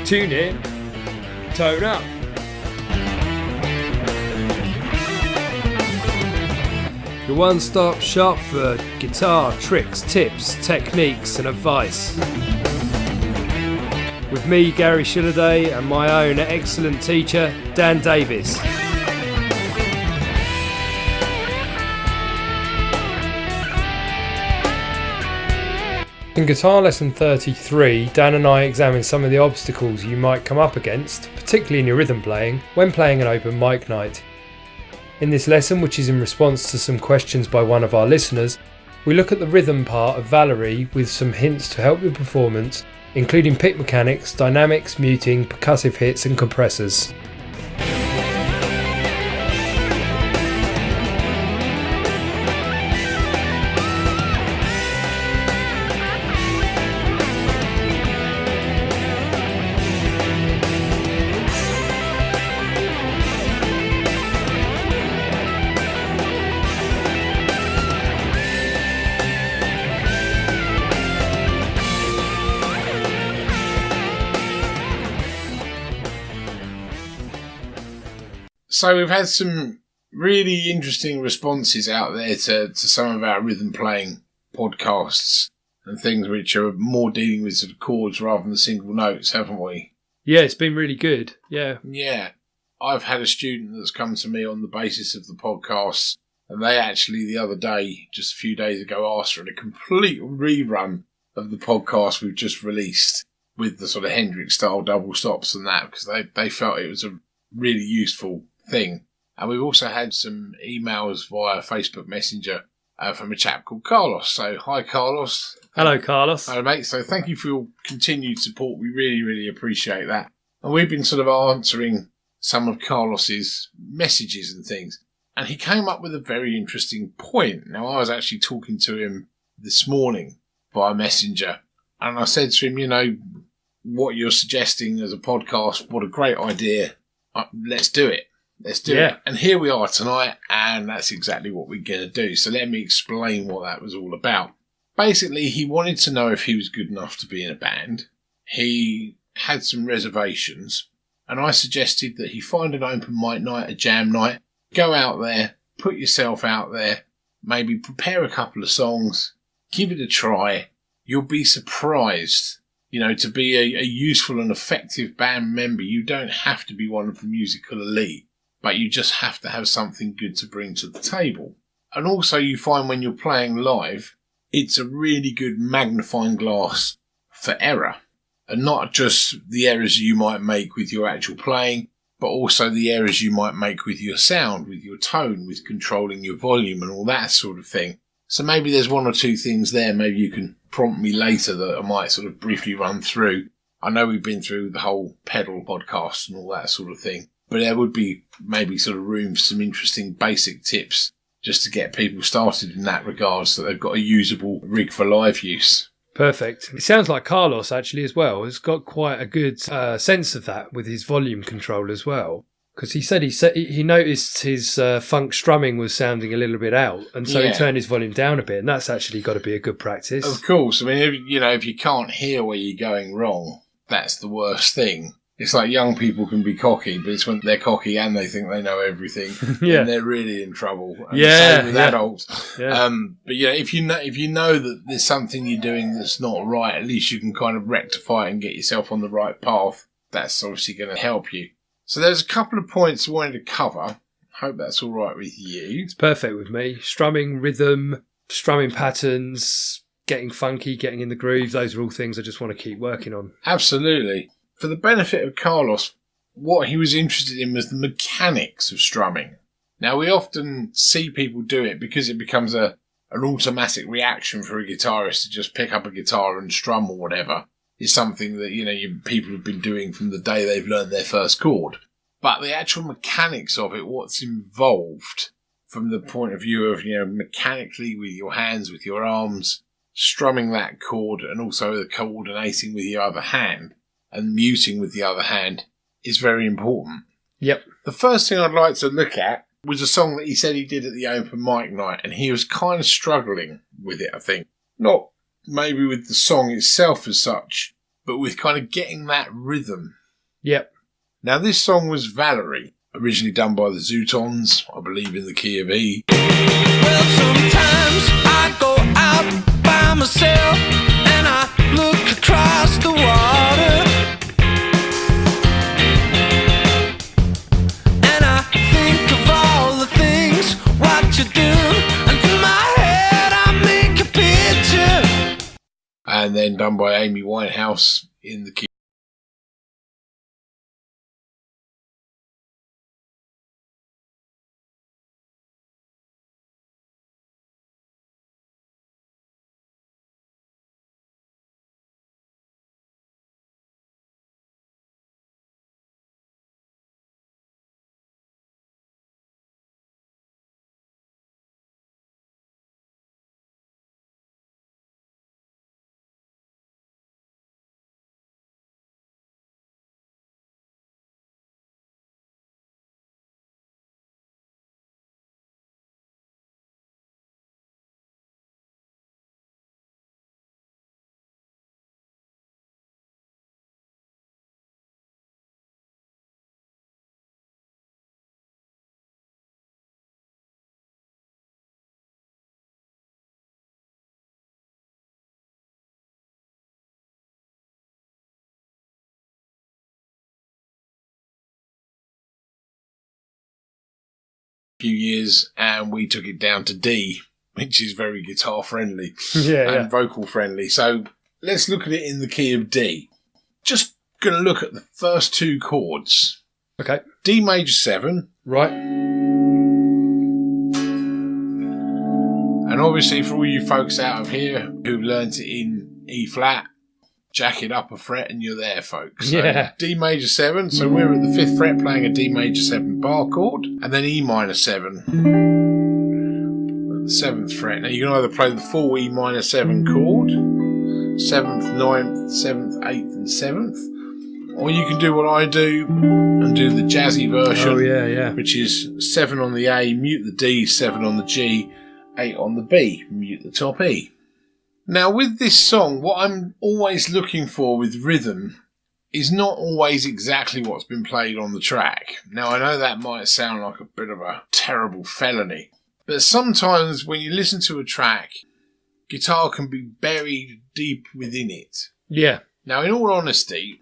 Tune in, tone up. Your one-stop shop for guitar tricks, tips, techniques and advice. With me, Gary Shilliday, and my own excellent teacher, Dan Davis. In Guitar Lesson 33, Dan and I examine some of the obstacles you might come up against, particularly in your rhythm playing, when playing an open mic night. In this lesson, which is in response to some questions by one of our listeners, we look at the rhythm part of Valerie with some hints to help your performance, including pick mechanics, dynamics, muting, percussive hits and compressors. So we've had some really interesting responses out there to some of our rhythm playing podcasts and things which are more dealing with sort of chords rather than single notes, haven't we? Yeah, it's been really good. Yeah. Yeah. I've had a student that's come to me on the basis of the podcasts, and they actually the other day, just a few days ago, asked for a complete rerun of the podcast we've just released with the sort of Hendrix style double stops and that, because they felt it was a really useful thing. And we've also had some emails via Facebook Messenger from a chap called Carlos. So hi Carlos. Hello Carlos. Hello mate. So thank you for your continued support. We really, really appreciate that. And we've been sort of answering some of Carlos's messages and things. And he came up with a very interesting point. Now I was actually talking to him this morning via Messenger. And I said to him, you know, what you're suggesting as a podcast, what a great idea. Let's do it. Let's do it. And here we are tonight, and that's exactly what we're going to do. So let me explain what that was all about. Basically, he wanted to know if he was good enough to be in a band. He had some reservations, and I suggested that he find an open mic night, a jam night, go out there, put yourself out there, maybe prepare a couple of songs, give it a try. You'll be surprised. You know, to be a useful and effective band member, you don't have to be one of the musical elite, but you just have to have something good to bring to the table. And also you find when you're playing live, it's a really good magnifying glass for error. And not just the errors you might make with your actual playing, but also the errors you might make with your sound, with your tone, with controlling your volume and all that sort of thing. So maybe there's one or two things there maybe you can prompt me later that I might sort of briefly run through. I know we've been through the whole pedal podcast and all that sort of thing, but there would be maybe sort of room for some interesting basic tips just to get people started in that regard so they've got a usable rig for live use. Perfect. It sounds like Carlos actually as well has got quite a good sense of that with his volume control as well. Because he said he noticed his funk strumming was sounding a little bit out, and so he turned his volume down a bit, and that's actually got to be a good practice. Of course. I mean, if you can't hear where you're going wrong, that's the worst thing. It's like young people can be cocky, but it's when they're cocky and they think they know everything, and they're really in trouble. And same with adults. Yeah. But if you know that there's something you're doing that's not right, at least you can kind of rectify it and get yourself on the right path. That's obviously going to help you. So there's a couple of points I wanted to cover. Hope that's all right with you. It's perfect with me. Strumming, rhythm, strumming patterns, getting funky, getting in the groove. Those are all things I just want to keep working on. Absolutely. For the benefit of Carlos, what he was interested in was the mechanics of strumming. Now, we often see people do it because it becomes an automatic reaction for a guitarist to just pick up a guitar and strum or whatever. Is something that, people have been doing from the day they've learned their first chord. But the actual mechanics of it, what's involved from the point of view of, mechanically with your hands, with your arms, strumming that chord and also the coordinating with your other hand and muting with the other hand is very important. Yep. The first thing I'd like to look at was a song that he said he did at the open mic night, and he was kind of struggling with it, I think. Not maybe with the song itself as such, but with kind of getting that rhythm. Yep. Now, this song was Valerie, originally done by the Zutons, I believe in the key of E. Well, sometimes I go out by myself and I look across the water and I think of all the things what you do, and in my head I make a picture. And then done by Amy Winehouse in the key. Few years, and we took it down to D, which is very guitar friendly and vocal friendly. So let's look at it in the key of D. Just going to look at the first two chords. Okay. Dmaj7. Right. And obviously for all you folks out of here who've learnt it in E flat, jack it up a fret and you're there, folks. So Yeah. Dmaj7, so we're at the 5th fret playing a Dmaj7 bar chord, and then E-7 at the 7th fret. Now you can either play the full E-7 chord, 7th, 9th, 7th, 8th and 7th, or you can do what I do and do the jazzy version, which is 7 on the A, mute the D, 7 on the G, 8 on the B, mute the top E. Now, with this song, what I'm always looking for with rhythm is not always exactly what's been played on the track. Now, I know that might sound like a bit of a terrible felony, but sometimes when you listen to a track, guitar can be buried deep within it. Yeah. Now, in all honesty,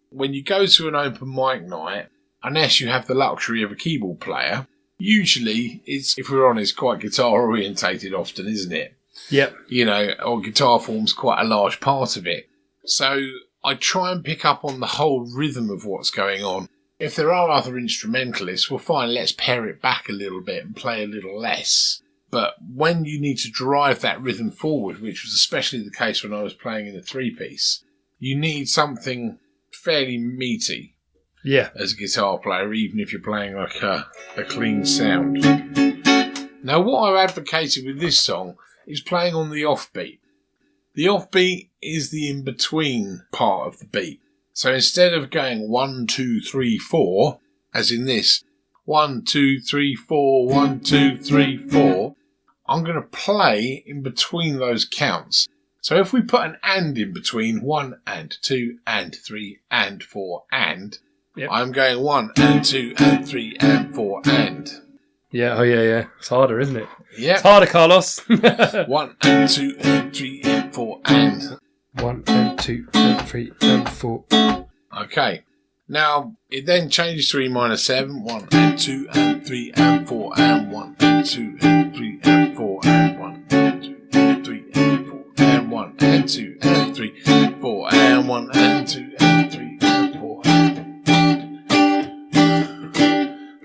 when you go to an open mic night, unless you have the luxury of a keyboard player, usually it's, if we're honest, quite guitar orientated often, isn't it? Yep. You know, or guitar forms quite a large part of it. So I try and pick up on the whole rhythm of what's going on. If there are other instrumentalists, we'll find let's pare it back a little bit and play a little less. But when you need to drive that rhythm forward, which was especially the case when I was playing in a 3-piece, you need something fairly meaty as a guitar player, even if you're playing like a clean sound. Now, what I've advocated with this song is playing on the offbeat. The offbeat is the in-between part of the beat. So instead of going 1, 2, 3, 4, as in this, 1, 2, 3, 4, 1, 2, 3, 4, I'm going to play in between those counts. So if we put an and in between, 1 and 2 and 3 and 4 and, I'm going 1 and 2 and 3 and 4 and. Yeah, yeah. It's harder, isn't it? Yeah. It's harder, Carlos. 1 and 2 and 3 and 4 and. 1 and 2 and 3 and 4. Okay. Now, it then changes to E-7. 1 and 2 and 3 and 4 and 1 and 2 and 3 and 4 and 1 and 2 and 3 and 4 and 1 and 2 and 3 and 4 and 1 and 2 and 3 and 4.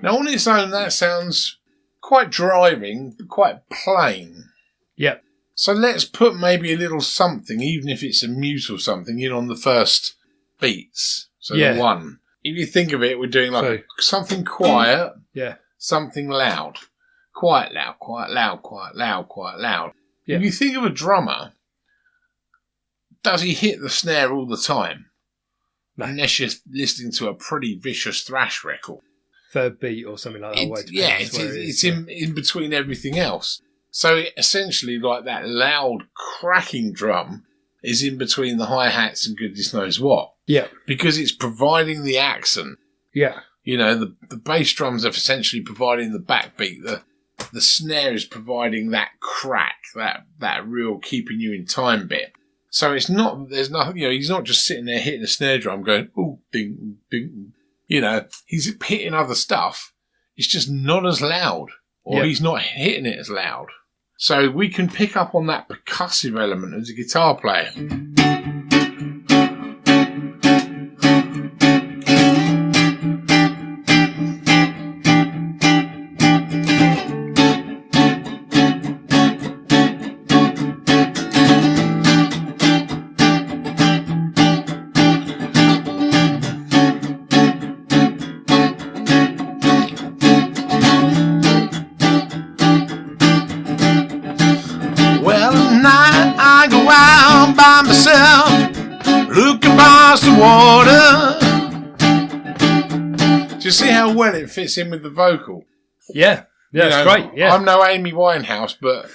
Now, on its own, that sounds quite driving, but quite plain. Yep. So let's put maybe a little something, even if it's a mute or something, in on the first beats. So the 1. If you think of it, we're doing like something quiet, something loud. Quite loud, quite loud, quite loud, quite loud. Yeah. If you think of a drummer, does he hit the snare all the time? No. Unless you're listening to a pretty vicious thrash record. Third beat or something like that. It's in between everything else. So essentially, like that loud cracking drum is in between the hi-hats and goodness knows what. Yeah. Because it's providing the accent. Yeah. You know, the bass drums are essentially providing the backbeat. The snare is providing that crack, that real keeping you in time bit. So it's not, there's nothing, you know, he's not just sitting there hitting a snare drum going, ooh, ding, ding. You know, he's hitting other stuff. It's just not as loud, or he's not hitting it as loud. So we can pick up on that percussive element as a guitar player. By myself, looking past the water. Do you see how well it fits in with the vocal? Yeah, it's great. Yeah, I'm no Amy Winehouse, but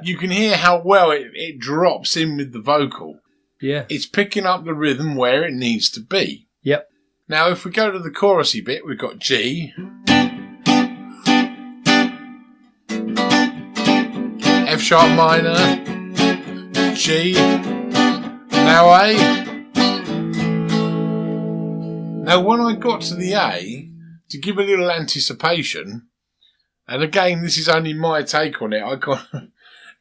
you can hear how well it drops in with the vocal. Yeah, it's picking up the rhythm where it needs to be. Yep. Now, if we go to the chorusy bit, we've got G, F sharp minor, G, now A. Now when I got to the A, to give a little anticipation, and again this is only my take on it,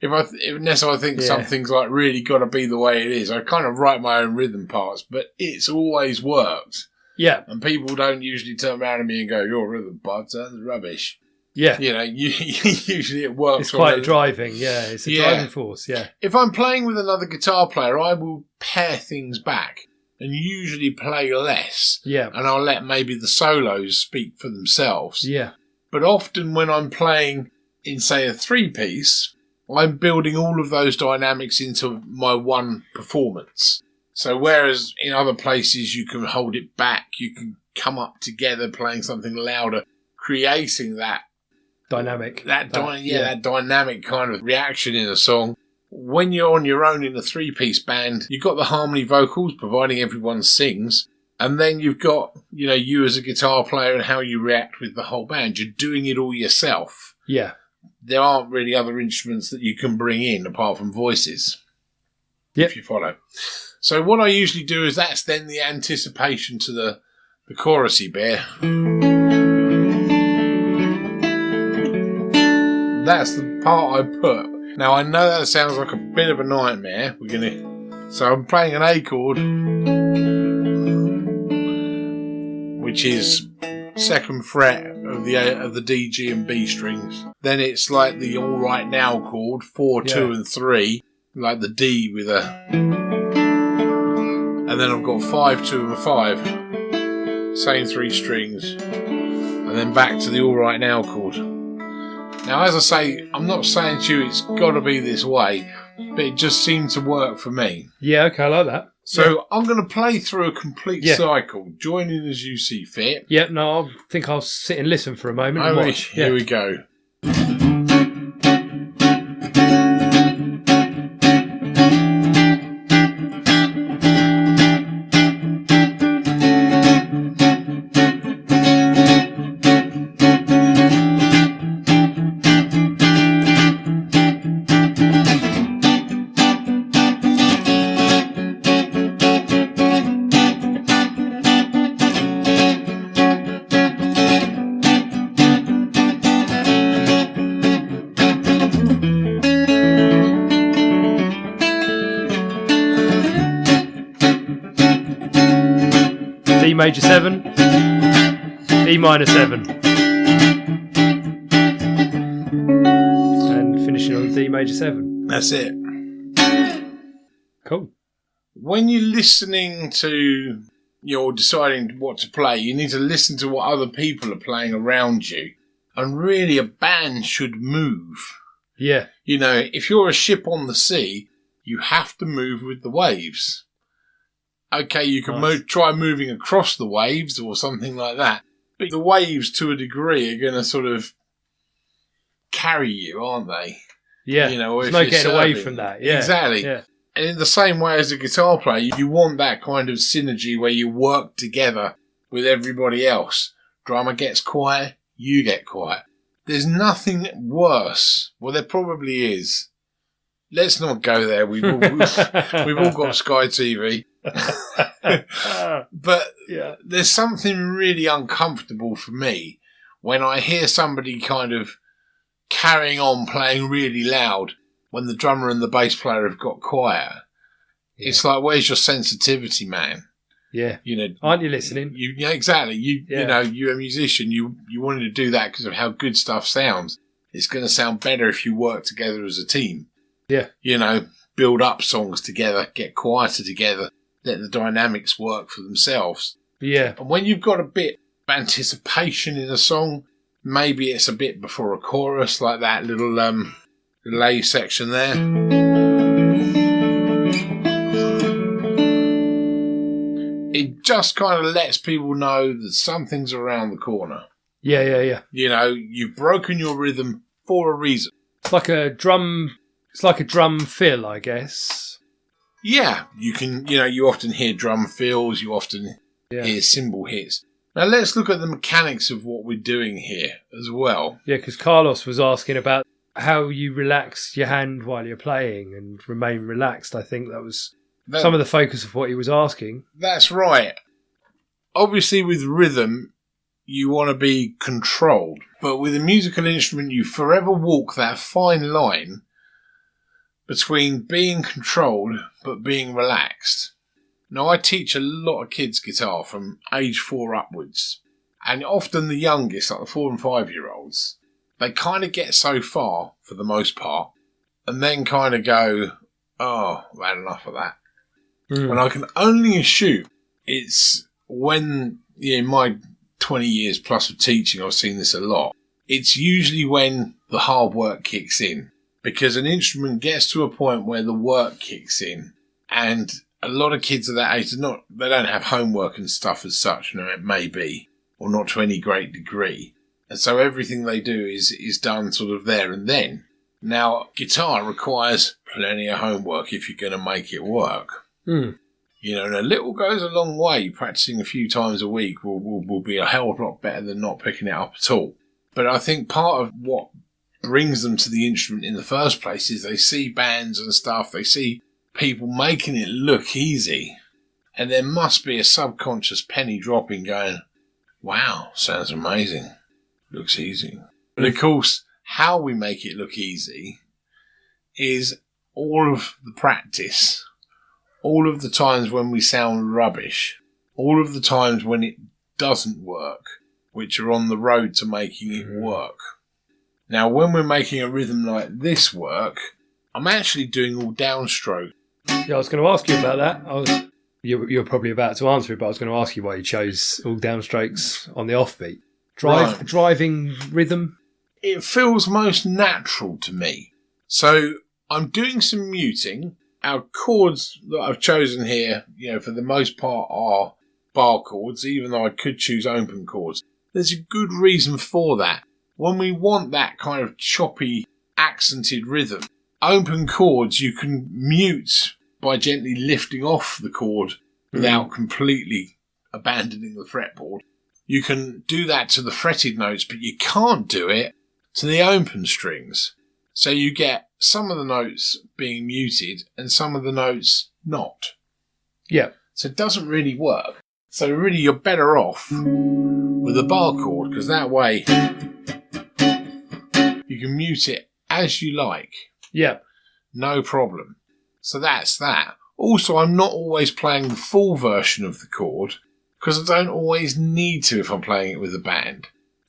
unless I think something's like really got to be the way it is, I kind of write my own rhythm parts, but it's always worked. Yeah. And people don't usually turn around to me and go, your rhythm part sounds rubbish. Yeah. You know, usually it works. It's quite driving, it's a driving force, If I'm playing with another guitar player, I will pare things back and usually play less. Yeah. And I'll let maybe the solos speak for themselves. Yeah. But often when I'm playing in, say, a 3-piece, I'm building all of those dynamics into my one performance. So whereas in other places you can hold it back, you can come up together playing something louder, creating that dynamic. That dynamic kind of reaction in a song. When you're on your own in a 3-piece band, you've got the harmony vocals providing everyone sings, and then you've got, you know, you as a guitar player and how you react with the whole band. You're doing it all yourself. Yeah. There aren't really other instruments that you can bring in apart from voices. Yep. If you follow. So what I usually do is that's then the anticipation to the chorusy bit. That's the part I put. Now I know that sounds like a bit of a nightmare. So I'm playing an A chord, which is 2nd fret of the D, G, and B strings. Then it's like the All Right Now chord, 4, 2, and 3, like the D with a, and then I've got 5, 2, and 5, same 3 strings, and then back to the All Right Now chord. Now, as I say, I'm not saying to you it's got to be this way, but it just seemed to work for me. Yeah, okay, I like that. So I'm going to play through a complete cycle. Join in as you see fit. Yeah, no, I think I'll sit and listen for a moment. And watch. Here we go. Dmaj7 Emin7 and finishing on Dmaj7. That's it. Cool. When you're listening to, you're deciding what to play, you need to listen to what other people are playing around you. And really a band should move. Yeah. You know, if you're a ship on the sea, you have to move with the waves. Okay, you can try moving across the waves or something like that. But the waves, to a degree, are going to sort of carry you, aren't they? Yeah. You know, there's no getting away from that. Yeah. Exactly. Yeah. And in the same way as a guitar player, you want that kind of synergy where you work together with everybody else. Drummer gets quiet, you get quiet. There's nothing worse. Well, there probably is. Let's not go there. We've all got Sky TV. But Yeah. there's something really uncomfortable for me when I hear somebody kind of carrying on playing really loud when the drummer and the bass player have got quiet. Yeah. It's like, where's your sensitivity, man? Yeah. You know, Aren't you listening? yeah, exactly. You know, you're a musician. You wanted to do that because of how good stuff sounds. It's going to sound better if you work together as a team. Yeah. You know, build up songs together, get quieter together, let the dynamics work for themselves. Yeah. And when you've got a bit of anticipation in a song, maybe it's a bit before a chorus, like that little delay section there. It just kind of lets people know that something's around the corner. Yeah. You know, you've broken your rhythm for a reason. It's like a drum fill, I guess. Yeah, you can, you know, you often hear drum fills, you often hear cymbal hits. Now let's look at the mechanics of what we're doing here as well. Yeah, because Carlos was asking about how you relax your hand while you're playing and remain relaxed. I think that was some of the focus of what he was asking. That's right. Obviously with rhythm, you want to be controlled. But with a musical instrument, you forever walk that fine line between being controlled but being relaxed. Now, I teach a lot of kids guitar from age 4 upwards. And often the youngest, like the 4 and 5-year-olds, they kind of get so far, for the most part, and then kind of go, oh, I've had enough of that. And I can only assume it's when, in my 20 years plus of teaching, I've seen this a lot. It's usually when the hard work kicks in. Because an instrument gets to a point where the work kicks in. And a lot of kids at that age, they don't have homework and stuff as such. You know, it may be, or not to any great degree. And so everything they do is done sort of there and then. Now, guitar requires plenty of homework if you're going to make it work. You know, and a little goes a long way. Practicing a few times a week will be a hell of a lot better than not picking it up at all. But I think part of what brings them to the instrument in the first place is they see bands and stuff, they see people making it look easy, and there must be a subconscious penny dropping going, wow, sounds amazing, looks easy. But of course, how we make it look easy is all of the practice, all of the times when we sound rubbish, all of the times when it doesn't work, which are on the road to making it work. Now, when we're making a rhythm like this work, I'm actually doing all downstroke. Yeah, I was going to ask you about that. You're probably about to answer it, but I was going to ask you why you chose all downstrokes on the offbeat. Driving rhythm? It feels most natural to me. So I'm doing some muting. Our chords that I've chosen here, you know, for the most part are bar chords, even though I could choose open chords. There's a good reason for that. When we want that kind of choppy, accented rhythm, open chords you can mute by gently lifting off the chord without completely abandoning the fretboard. You can do that to the fretted notes, but you can't do it to the open strings. So you get some of the notes being muted and some of the notes not. Yeah. So it doesn't really work. So really you're better off with a bar chord, because that way you can mute it as you like. Yeah. No problem. So that's that. Also, I'm not always playing the full version of the chord, because I don't always need to if I'm playing it with a band.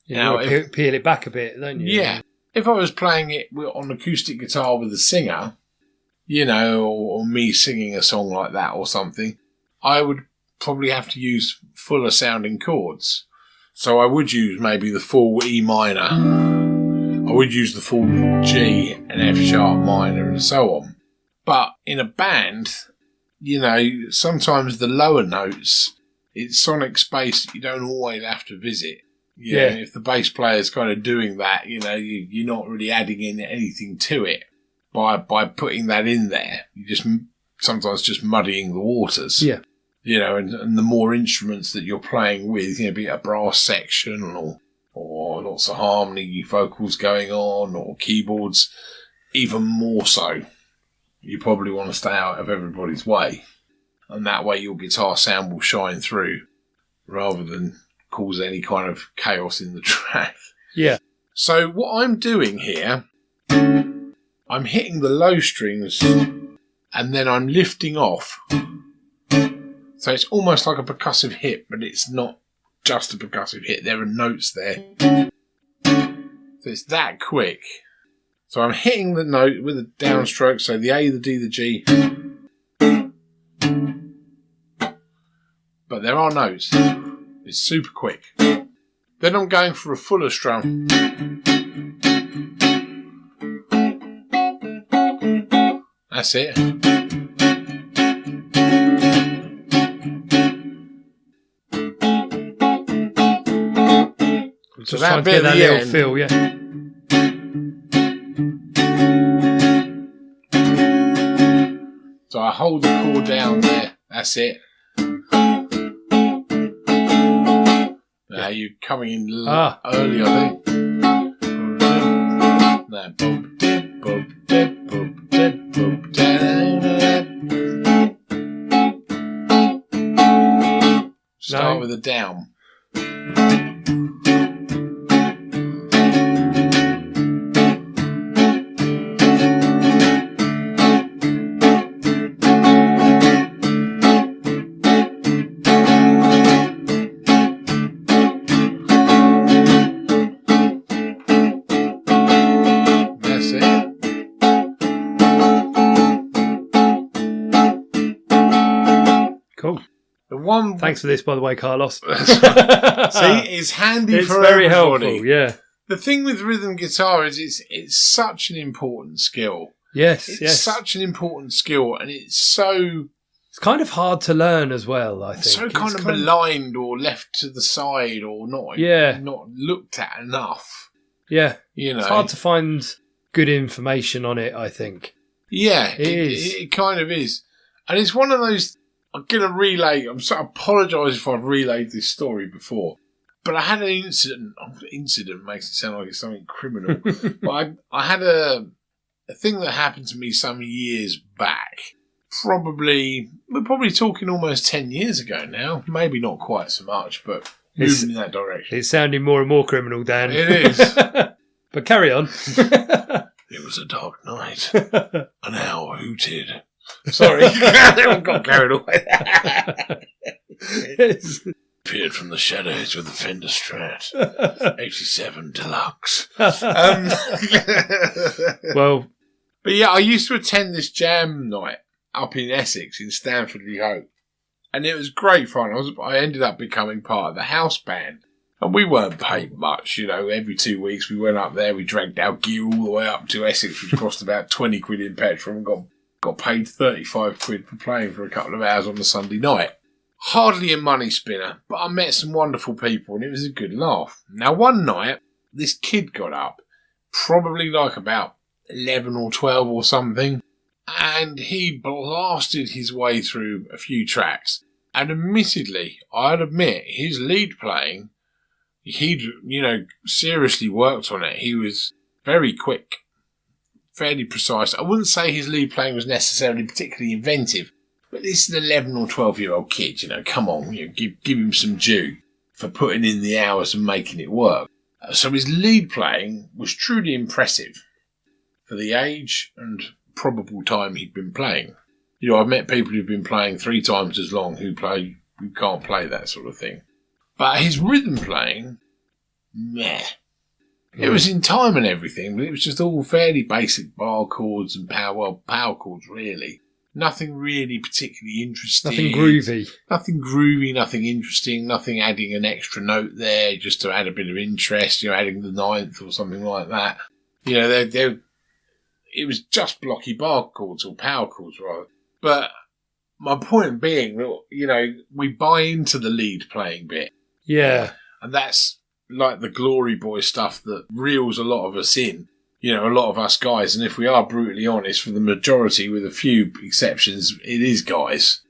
Now, peel it back a bit, don't you? Yeah. If I was playing it on acoustic guitar with a singer, you know, or me singing a song like that or something, I would probably have to use fuller sounding chords. So I would use maybe the full E minor. I would use the full G and F sharp minor and so on. But in a band, you know, sometimes the lower notes, it's sonic space that you don't always have to visit. You know, if the bass player's kind of doing that, you know, you're not really adding in anything to it by putting that in there. You just sometimes just muddying the waters. Yeah. You know, and the more instruments that you're playing with, be it a brass section or lots of harmony vocals going on or keyboards, even more so, you probably want to stay out of everybody's way. And that way your guitar sound will shine through rather than cause any kind of chaos in the track. Yeah. So what I'm doing here, I'm hitting the low strings and then I'm lifting off. So it's almost like a percussive hit, but it's not just a percussive hit. There are notes there. So it's that quick. So I'm hitting the note with a downstroke, so the A, the D, the G. But there are notes. It's super quick. Then I'm going for a fuller strum. That's it. So that bit at the little end, feel, yeah. So I hold the chord down there. That's it. Now you're coming in early, I think. Start with a down. Cool. The one. Thanks for this, by the way, Carlos. See, it's handy it's for very everybody. helpful, yeah. The thing with rhythm guitar is it's such an important skill. Yes, It's such an important skill, and it's kind of hard to learn as well, I think. so kind of maligned or left to the side or not looked at enough. Yeah. It's hard to find good information on it, I think. Yeah, it is. It kind of is. And it's one of those, I'm going to relay, I apologise if I've relayed this story before, but I had an incident. Incident makes it sound like it's something criminal. But I had a thing that happened to me some years back. We're probably talking almost 10 years ago now. Maybe not quite so much, but moving in that direction. It's sounding more and more criminal, Dan. It is. But carry on. It was a dark night. An owl hooted. Sorry, I got carried away. Appeared from the shadows with a Fender Strat 87 Deluxe. Well, but yeah, I used to attend this jam night up in Essex in Stanford-le-Hope, and it was great fun. I ended up becoming part of the house band, and we weren't paid much. Every 2 weeks we went up there. We dragged our gear all the way up to Essex, which cost about 20 quid in petrol, and got paid 35 quid for playing for a couple of hours on the Sunday night. Hardly a money spinner, but I met some wonderful people and it was a good laugh. Now, one night, this kid got up, probably like about 11 or 12 or something, and he blasted his way through a few tracks. And admittedly, I'd admit, his lead playing, he'd, seriously worked on it. He was very quick, fairly precise. I wouldn't say his lead playing was necessarily particularly inventive, but this is an 11 or 12-year-old kid, come on, give him some due for putting in the hours and making it work. So his lead playing was truly impressive for the age and probable time he'd been playing. I've met people who've been playing 3 times as long who can't play that sort of thing. But his rhythm playing, meh. It was in time and everything, but it was just all fairly basic bar chords and power chords, really. Nothing really particularly interesting. Nothing groovy. Nothing groovy, nothing interesting, nothing adding an extra note there just to add a bit of interest, adding the 9th or something like that. It was just blocky bar chords or power chords, rather. But my point being, we buy into the lead playing bit. Yeah. And that's like the glory boy stuff that reels a lot of us in. you know, a lot of us guys, and if we are brutally honest, for the majority, with a few exceptions, it is guys.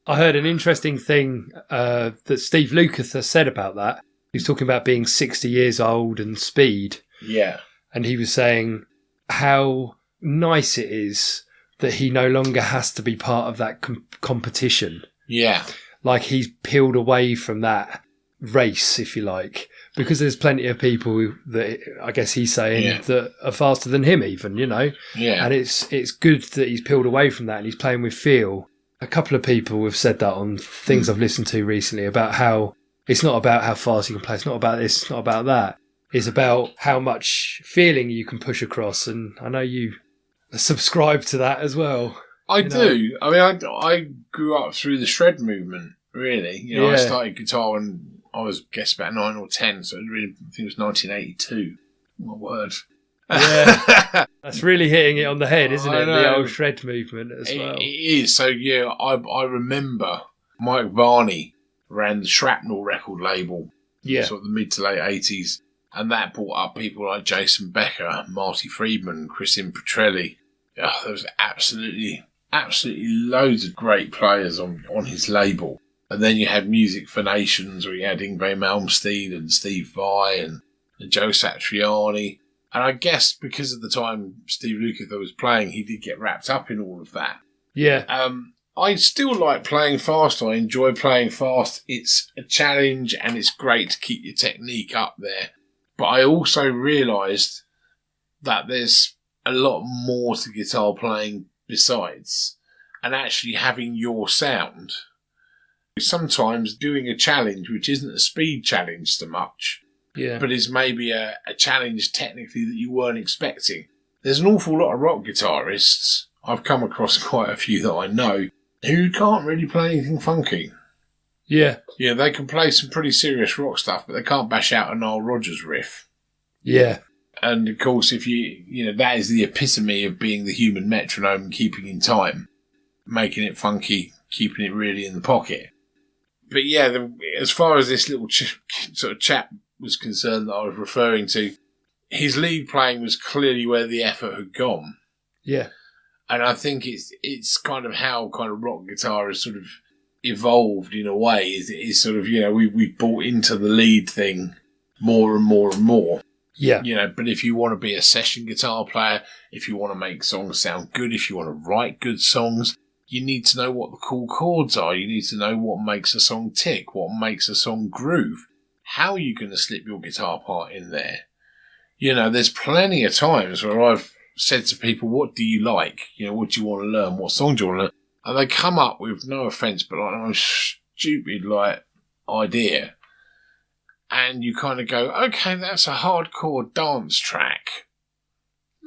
I heard an interesting thing that Steve Lukather has said about that. He was talking about being 60 years old and speed. Yeah. And he was saying how nice it is that he no longer has to be part of that competition. Yeah. Like he's peeled away from that race, if you like, because there's plenty of people that I guess he's saying that are faster than him even, you know. Yeah. And it's good that he's peeled away from that and he's playing with feel. A couple of people have said that on things I've listened to recently about how it's not about how fast you can play, it's not about this, it's not about that. It's about how much feeling you can push across, and I know you subscribe to that as well. I do. I mean, I grew up through the shred movement, really. You know, I started guitar when I was, guess, about 9 or 10, so really, I think it was 1982. My word. Yeah. That's really hitting it on the head, isn't it? The old shred movement as well. It is. So, yeah, I remember Mike Varney ran the Shrapnel record label, sort of the mid to late 80s, and that brought up people like Jason Becker, Marty Friedman, Christian Petrelli. There was absolutely loads of great players on his label. And then you had Music for Nations, where you had Yngwie Malmsteen and Steve Vai and Joe Satriani. And I guess because of the time Steve Lukather was playing, he did get wrapped up in all of that. Yeah. I still like playing fast. I enjoy playing fast. It's a challenge and it's great to keep your technique up there. But I also realised that there's a lot more to guitar playing besides. And actually having your sound. Sometimes doing a challenge, which isn't a speed challenge so much, but is maybe a challenge technically that you weren't expecting. There's an awful lot of rock guitarists, I've come across quite a few that I know, who can't really play anything funky. Yeah. Yeah, they can play some pretty serious rock stuff, but they can't bash out a Nile Rodgers riff. Yeah. And of course, if you know, that is the epitome of being the human metronome and keeping in time, making it funky, keeping it really in the pocket. But yeah, as far as this little sort of chap was concerned that I was referring to, his lead playing was clearly where the effort had gone. Yeah. And I think it's kind of how kind of rock guitar has sort of evolved in a way. Is sort of, you know, we've bought into the lead thing more and more and more. Yeah. You know, but if you want to be a session guitar player, if you want to make songs sound good, if you want to write good songs, you need to know what the cool chords are. You need to know what makes a song tick, what makes a song groove. How are you going to slip your guitar part in there? You know, there's plenty of times where I've said to people, what do you like? You know, what do you want to learn? What song do you want to learn? And they come up with, no offence, but like the most stupid, like, idea. And you kind of go, okay, that's a hardcore dance track.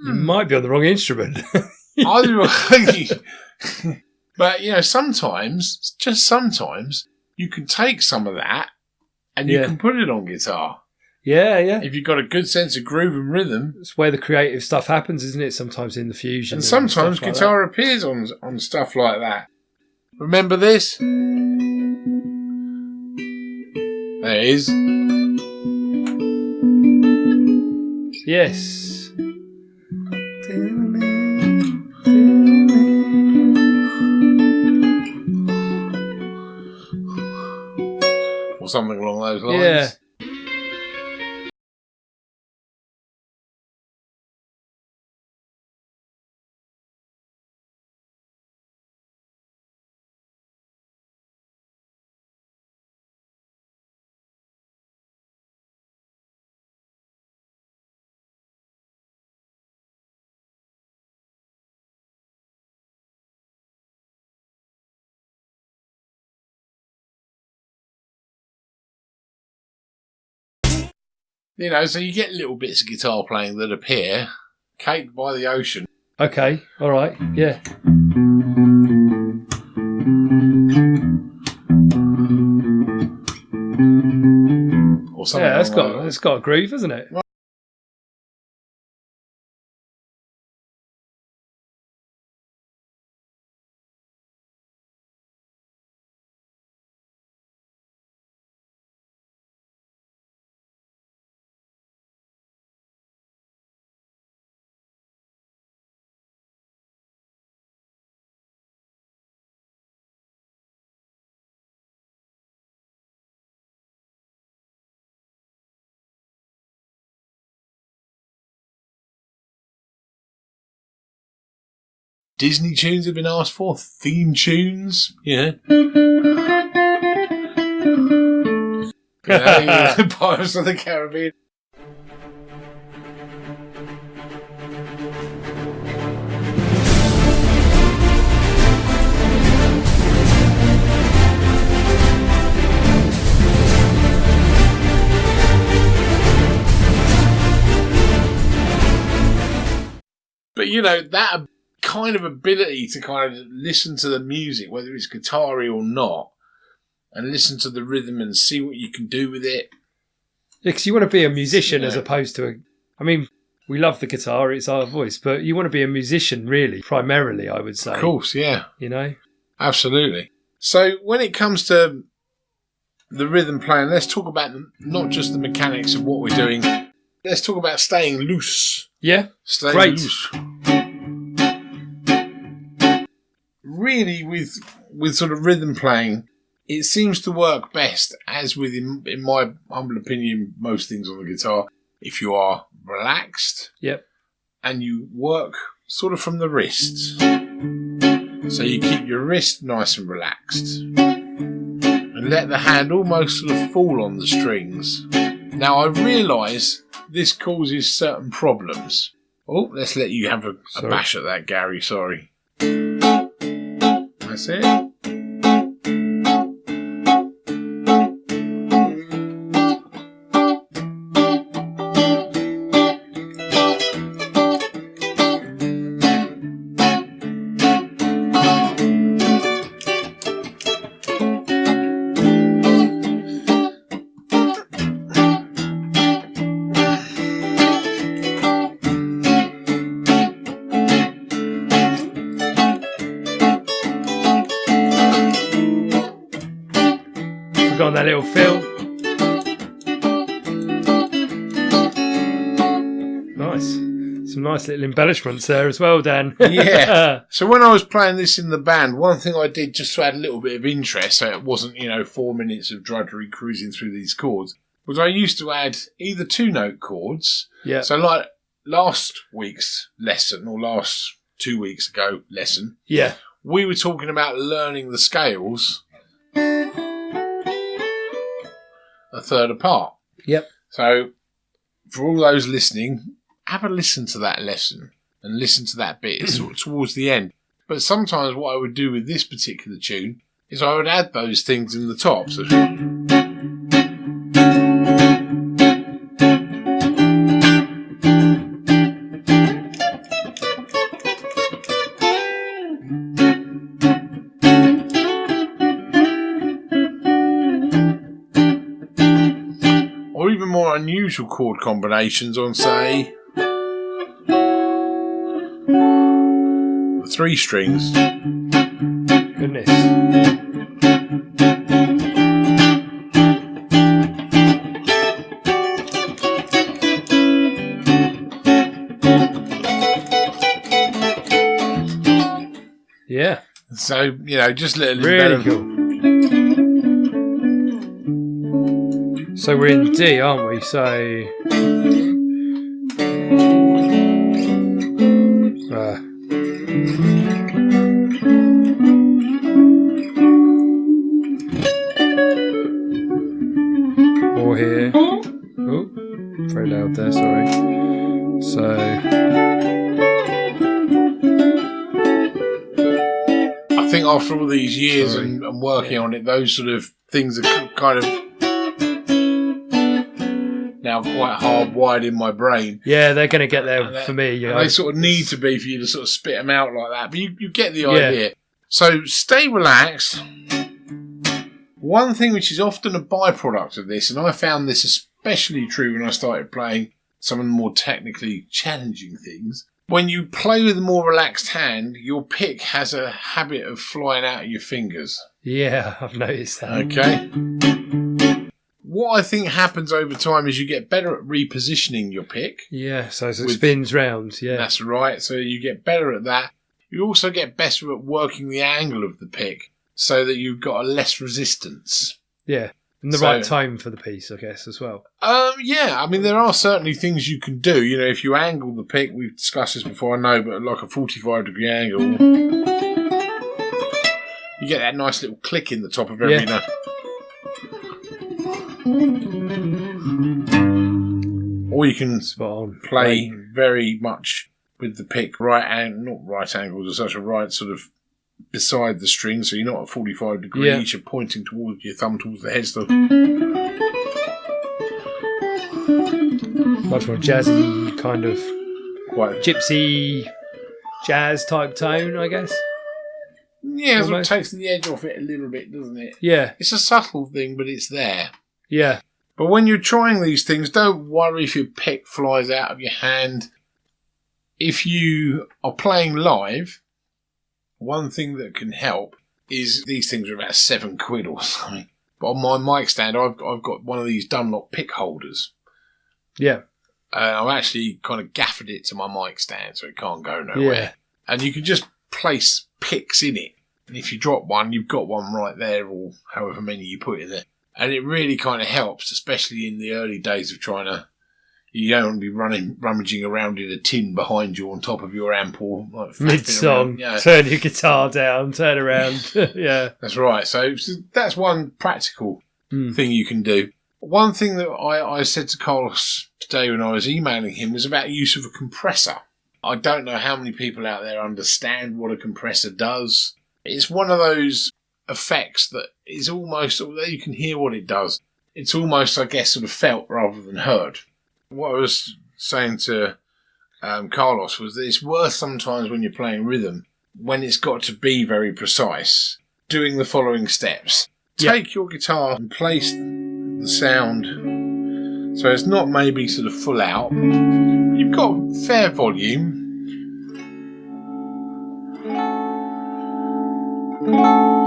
You might be on the wrong instrument. But, you know, sometimes, just sometimes, you can take some of that and you can put it on guitar. Yeah, yeah. If you've got a good sense of groove and rhythm. It's where the creative stuff happens, isn't it? Sometimes in the fusion. And sometimes guitar appears on stuff like that. Remember this? There it is. Yes. Or something along those lines. Yeah. You know, so you get little bits of guitar playing that appear, caked by the ocean. Okay, all right, yeah. Or something. Yeah, it's got a groove, hasn't it? Well, Disney tunes have been asked for, theme tunes, Pirates of the Caribbean. But that kind of ability to kind of listen to the music, whether it's guitar-y or not, and listen to the rhythm and see what you can do with it. Yeah, because you want to be a musician as opposed to we love the guitar, it's our voice, but you want to be a musician really, primarily, I would say. Of course, yeah. Absolutely. So when it comes to the rhythm playing, let's talk about not just the mechanics of what we're doing. Let's talk about staying loose. Yeah, staying great. Loose. Really, with sort of rhythm playing, it seems to work best, as with, in my humble opinion, most things on the guitar, if you are relaxed. Yep. And you work sort of from the wrists. So you keep your wrist nice and relaxed. And let the hand almost sort of fall on the strings. Now, I realise this causes certain problems. Oh, let's let you have a bash at that, Gary. Sorry. That's it. Got that little fill. Nice. Some nice little embellishments there as well, Dan. Yeah. So when I was playing this in the band, one thing I did just to add a little bit of interest, so it wasn't, 4 minutes of drudgery cruising through these chords, was I used to add either 2-note chords. Yeah. So like last week's lesson, or last 2 weeks ago lesson, yeah, we were talking about learning the scales a third apart. Yep. So for all those listening, have a listen to that lesson and listen to that bit sort of towards the end. But sometimes what I would do with this particular tune is I would add those things in the top. So or even more unusual chord combinations on, say, the 3 strings. Goodness. Yeah. So, just little really cool. So we're in D, aren't we? So or here. Oh, very loud there, sorry. So I think after all these years and working on it, those sort of things are kind of now quite hardwired in my brain. Yeah, they're going to get there for me. They sort of need to be for you to sort of spit them out like that. But you get the idea. So stay relaxed. One thing which is often a byproduct of this, and I found this especially true when I started playing some of the more technically challenging things, when you play with a more relaxed hand, your pick has a habit of flying out of your fingers. Yeah, I've noticed that. Okay. What I think happens over time is you get better at repositioning your pick. Yeah, so it spins round. Yeah, that's right. So you get better at that. You also get better at working the angle of the pick so that you've got a less resistance. Yeah. And the right tone for the piece, I guess, as well. Yeah, I mean, there are certainly things you can do. You know, if you angle the pick, we've discussed this before, I know, but like a 45-degree angle, you get that nice little click in the top of every note. Or you can play very much with the pick not right angles as such, a right sort of beside the string, so you're not at 45 degrees, you're pointing towards your thumb towards the headstock. Much more jazzy, kind of quite gypsy jazz type tone, I guess. Yeah, it sort of takes the edge off it a little bit, doesn't it? Yeah. It's a subtle thing, but it's there. Yeah. But when you're trying these things, don't worry if your pick flies out of your hand. If you are playing live, one thing that can help is these things are about £7 or something. But on my mic stand, I've got one of these Dunlop pick holders. Yeah. I've actually kind of gaffered it to my mic stand so it can't go nowhere. Yeah. And you can just place picks in it. And if you drop one, you've got one right there, or however many you put in there. And it really kind of helps, especially in the early days of trying to... You don't want to be rummaging around in a tin behind you on top of your amp or like mid-song, turn your guitar down, turn around. Yeah. That's right. So that's one practical thing you can do. One thing that I said to Carlos today when I was emailing him was about use of a compressor. I don't know how many people out there understand what a compressor does. It's one of those effects that is almost, although you can hear what it does, it's almost, I guess, sort of felt rather than heard. What I was saying to Carlos was that it's worth sometimes when you're playing rhythm, when it's got to be very precise, doing the following steps. Take your guitar and place the sound so it's not maybe sort of full out. You've got fair volume.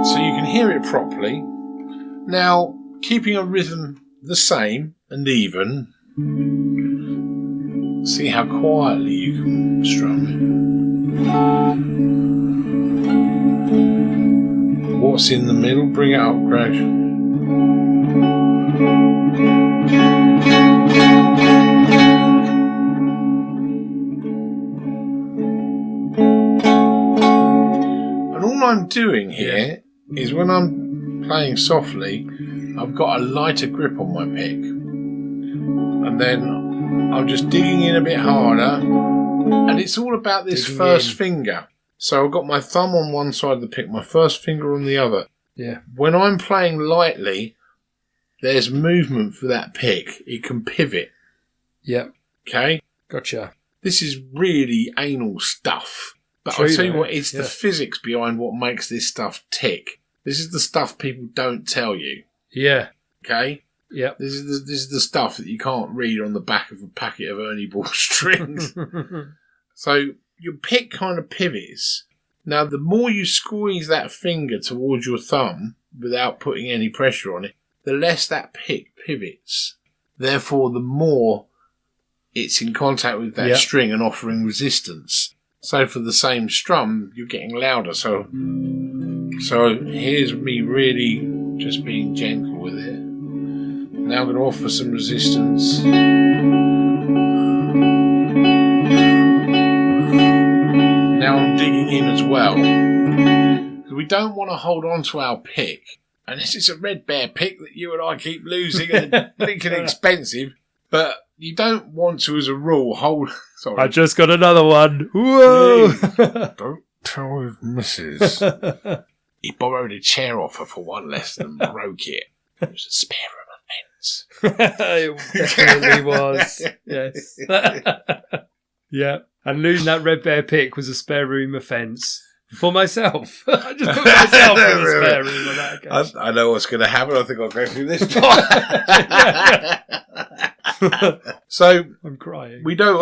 So you can hear it properly. Now, keeping a rhythm the same and even, see how quietly you can strum. What's in the middle? Bring it up gradually. And all I'm doing here is when I'm playing softly, I've got a lighter grip on my pick. And then I'm just digging in a bit harder, and it's all about this first finger. So I've got my thumb on one side of the pick, my first finger on the other. Yeah. When I'm playing lightly, there's movement for that pick. It can pivot. Yep. Okay? Gotcha. This is really anal stuff. But I'll tell you what, it's the physics behind what makes this stuff tick. This is the stuff people don't tell you. Yeah. Okay? Yeah, this is the stuff that you can't read on the back of a packet of Ernie Ball strings. So your pick kind of pivots. Now, the more you squeeze that finger towards your thumb without putting any pressure on it, the less that pick pivots. Therefore, the more it's in contact with that string and offering resistance. So for the same strum, you're getting louder. So here's me really just being gentle with it. Now I'm going to offer some resistance. Now I'm digging in as well. We don't want to hold on to our pick. And this is a red bear pick that you and I keep losing and thinking expensive. But you don't want to, as a rule, hold... Sorry. I just got another one. Whoa! Don't tell his missus. He borrowed a chair off her for one lesson and broke it. It was a spare room offence. It definitely was. Yes. Yeah. And losing that red bear pick was a spare room offence. For myself. I just put myself in the spare room on that occasion. I know what's going to happen. I think I'll go through this. So I'm crying. We don't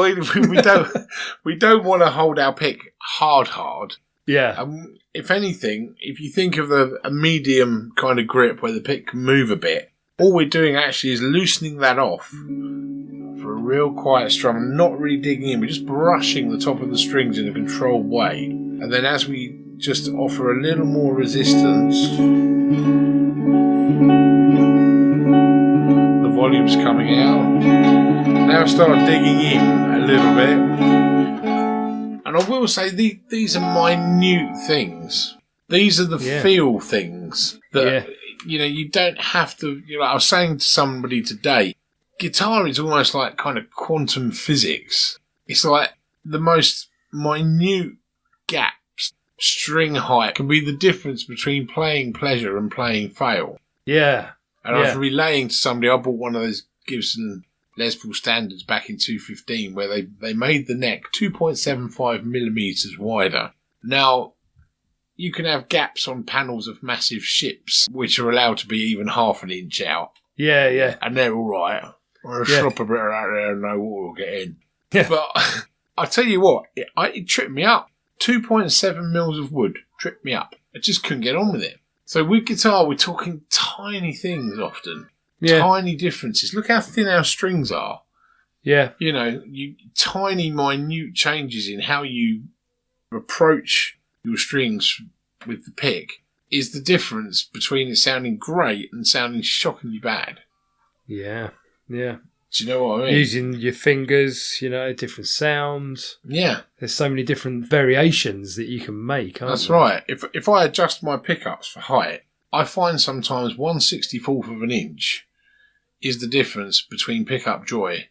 want to hold our pick hard. Yeah. If anything, if you think of a medium kind of grip where the pick can move a bit, all we're doing actually is loosening that off for a real quiet strum and not really digging in. We're just brushing the top of the strings in a controlled way. And then as we just offer a little more resistance, volume's coming out. Now start digging in a little bit. And I will say these are minute things. These are the feel things that, you don't have to, I was saying to somebody today, guitar is almost like kind of quantum physics. It's like the most minute gaps, string height can be the difference between playing pleasure and playing fail. Yeah. And I was relaying to somebody, I bought one of those Gibson Les Paul standards back in 2015 where they made the neck 2.75 millimetres wider. Now, you can have gaps on panels of massive ships which are allowed to be even half an inch out. Yeah, yeah. And they're all right. Or a slop a bit out there and no water will get in. Yeah. But I tell you what, it tripped me up. 2.7 mils of wood tripped me up. I just couldn't get on with it. So with guitar, we're talking tiny things often. Yeah. Tiny differences. Look how thin our strings are. Yeah. Tiny, minute changes in how you approach your strings with the pick is the difference between it sounding great and sounding shockingly bad. Yeah. Yeah. Do you know what I mean? Using your fingers, different sounds. Yeah. There's so many different variations that you can make, aren't That's there? right. If I adjust my pickups for height, I find sometimes 1/64th of an inch is the difference between pickup joy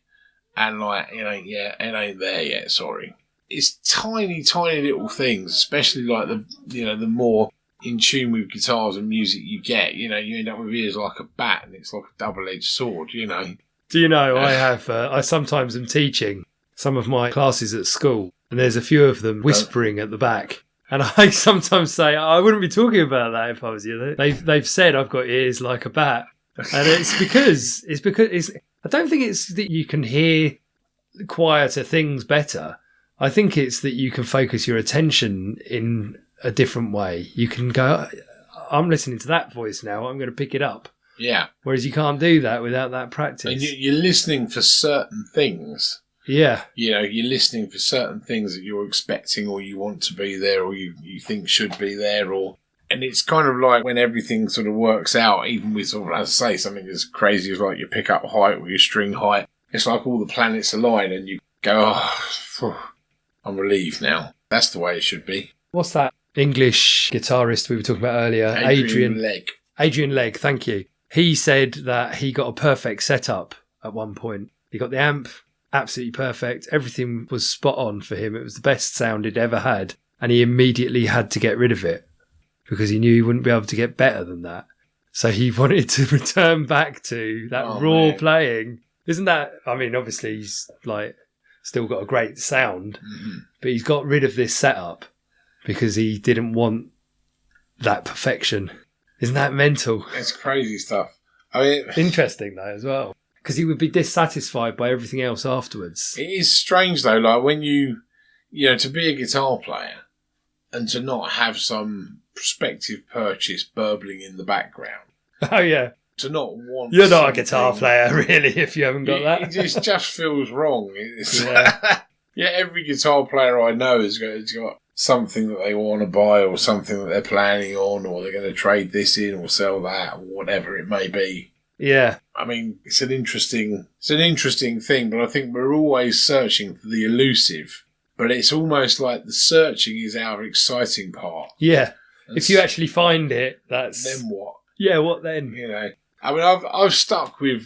and it ain't there yet, sorry. It's tiny, tiny little things, especially like the more in tune with guitars and music you get. You end up with ears like a bat and it's like a double-edged sword, Do you know, I sometimes am teaching some of my classes at school, and there's a few of them whispering at the back. And I sometimes say, I wouldn't be talking about that if I was you. They've said I've got ears like a bat. And it's because I don't think it's that you can hear quieter things better. I think it's that you can focus your attention in a different way. You can go, I'm listening to that voice now, I'm going to pick it up. Yeah. Whereas you can't do that without that practice. And you're listening for certain things. Yeah. You're listening for certain things that you're expecting or you want to be there or you think should be there. And it's kind of like when everything sort of works out, even with, sort of, as I say, something as crazy as like your pickup height or your string height. It's like all the planets align and you go, I'm relieved now. That's the way it should be. What's that English guitarist we were talking about earlier? Adrian Legg. Adrian Legg, thank you. He said that he got a perfect setup at one point. He got the amp absolutely perfect. Everything was spot on for him. It was the best sound he'd ever had. And he immediately had to get rid of it because he knew he wouldn't be able to get better than that. So he wanted to return back to that raw playing. Isn't that, obviously he's still got a great sound, but he's got rid of this setup because he didn't want that perfection. Isn't that mental? It's crazy stuff. Interesting though as well, because he would be dissatisfied by everything else afterwards. It is strange though, like when to be a guitar player and to not have some prospective purchase burbling in the background. Oh yeah. To not want. You're not a guitar player, really, if you haven't got that. It just feels wrong. Every guitar player I know has got something that they want to buy or something that they're planning on or they're going to trade this in or sell that or whatever it may be. Yeah. It's an interesting thing, but I think we're always searching for the elusive. But it's almost like the searching is our exciting part. Yeah. If you actually find it, that's... Then what? Yeah, what then? I've stuck with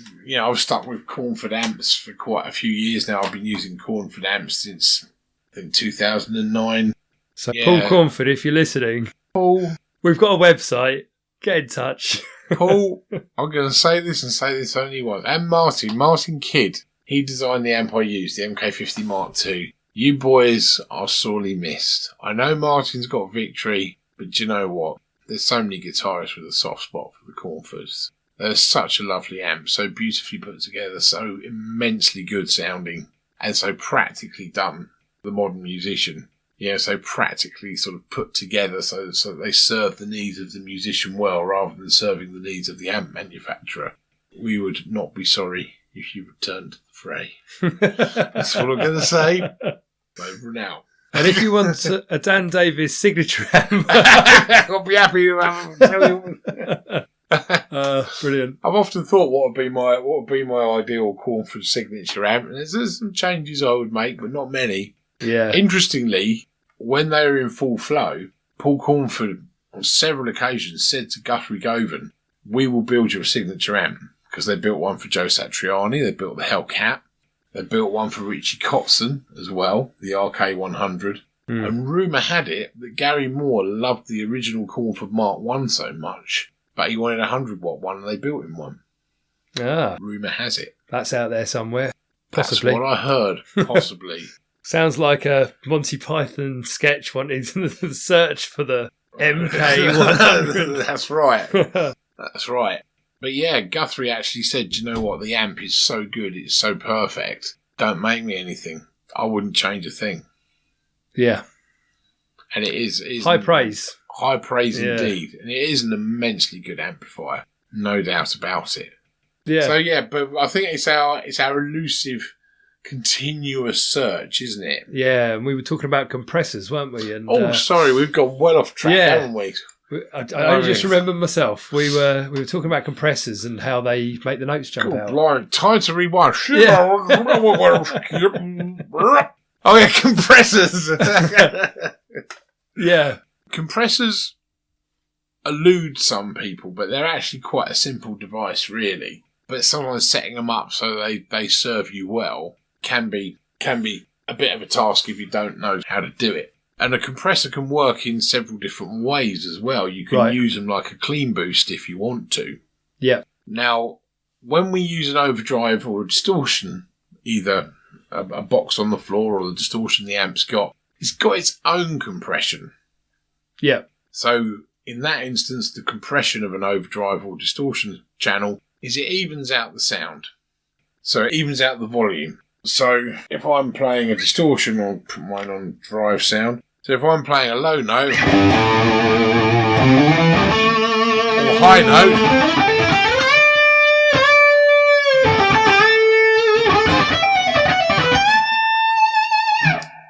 Cornford Amps for quite a few years now. I've been using Cornford Amps since, I think, 2009. So Paul Cornford, if you're listening, Paul, we've got a website. Get in touch. Paul, I'm going to say this only once. And Martin Kidd, he designed the amp I used, the MK50 Mark II. You boys are sorely missed. I know Martin's got Victory, but do you know what? There's so many guitarists with a soft spot for the Cornfords. They're such a lovely amp, so beautifully put together, so immensely good sounding, and so practically done. The modern musician. So practically sort of put together so that they serve the needs of the musician well rather than serving the needs of the amp manufacturer. We would not be sorry if you returned to the fray. That's what I'm going to say. Over now. And if you want a Dan Davis signature amp, I'll be happy to tell you. Brilliant. I've often thought what would be my ideal Cornford signature amp. And there's some changes I would make, but not many. Yeah. Interestingly, when they were in full flow, Paul Cornford on several occasions said to Guthrie Govan, "We will build you a signature amp," because they built one for Joe Satriani, they built the Hellcat, they built one for Richie Kotzen as well, the RK100. And rumour had it that Gary Moore loved the original Cornford Mark 1 so much, but he wanted a 100-watt one, and they built him one. Ah, Rumour has it. that's out there somewhere. Possibly. That's what I heard. Possibly. Sounds like a Monty Python sketch wanting to search for the MK100. That's right. That's right. But yeah, Guthrie actually said, "You know what? The amp is so good. It's so perfect. Don't make me anything. I wouldn't change a thing." Yeah. And it is High praise. High praise indeed. And it is an immensely good amplifier. No doubt about it. Yeah. So yeah, but I think it's our elusive, continuous search, isn't it? Yeah, and we were talking about compressors, weren't we? And sorry, we've gone well off track, haven't we? I just remembered myself. We were talking about compressors and how they make the notes jump out. Blind. Time to rewind. Yeah. Oh yeah, compressors. Yeah. Compressors elude some people, but they're actually quite a simple device, really. But sometimes setting them up so they serve you well can be a bit of a task if you don't know how to do it. And a compressor can work in several different ways as well. You can use them like a clean boost if you want to. Yeah. Now, when we use an overdrive or a distortion, either a box on the floor or the distortion the amp's got, it's got its own compression. Yeah. So in that instance, the compression of an overdrive or distortion channel is it evens out the sound. So it evens out the volume. So if I'm playing a distortion, or put mine on drive sound, so if I'm playing a low note or high note,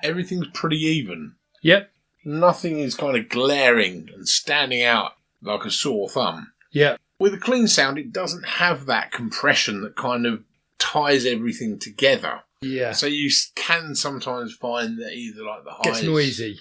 everything's pretty even. Yep. Nothing is kind of glaring and standing out like a sore thumb. Yeah. With a clean sound, it doesn't have that compression that kind of ties everything together. Yeah. So you can sometimes find that either like the highs... Gets noisy.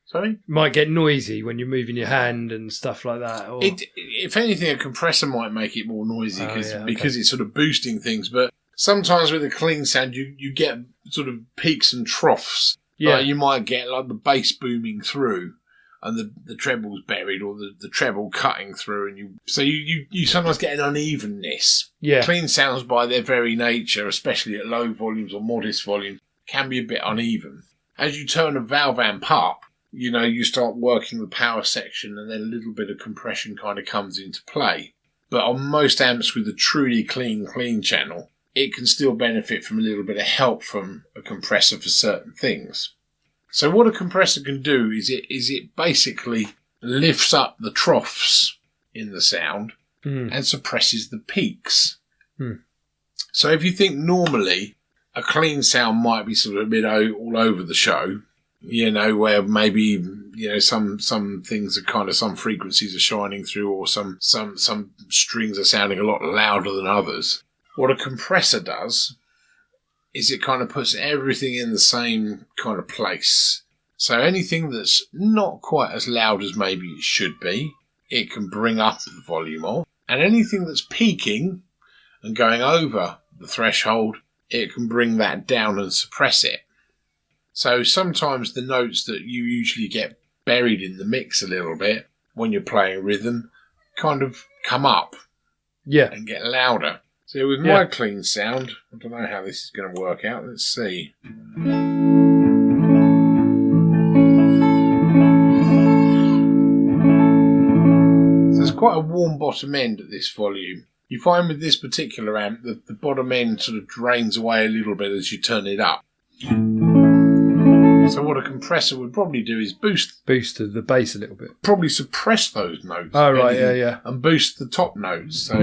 Sorry? Might get noisy when you're moving your hand and stuff like that. Or... If anything, a compressor might make it more noisy because it's sort of boosting things. But sometimes with a clean sound, you get sort of peaks and troughs. Yeah. Like you might get like the bass booming through and the treble's buried, or the treble cutting through, and you sometimes get an unevenness. Yeah. Clean sounds by their very nature, especially at low volumes or modest volumes, can be a bit uneven. As you turn a valve amp up, you start working the power section, and then a little bit of compression kind of comes into play. But on most amps with a truly clean channel, it can still benefit from a little bit of help from a compressor for certain things. So what a compressor can do is it basically lifts up the troughs in the sound and suppresses the peaks. So if you think normally a clean sound might be sort of a bit all over the show, where maybe some things are kind of, some frequencies are shining through, or some strings are sounding a lot louder than others. What a compressor does is it kind of puts everything in the same kind of place. So anything that's not quite as loud as maybe it should be, it can bring up the volume of. And anything that's peaking and going over the threshold, it can bring that down and suppress it. So sometimes the notes that you usually get buried in the mix a little bit when you're playing rhythm kind of come up and get louder. So with my clean sound, I don't know how this is going to work out. Let's see. So there's quite a warm bottom end at this volume. You find with this particular amp that the bottom end sort of drains away a little bit as you turn it up. So what a compressor would probably do is boost the bass a little bit. Probably suppress those notes. Oh, right, yeah. And boost the top notes. So...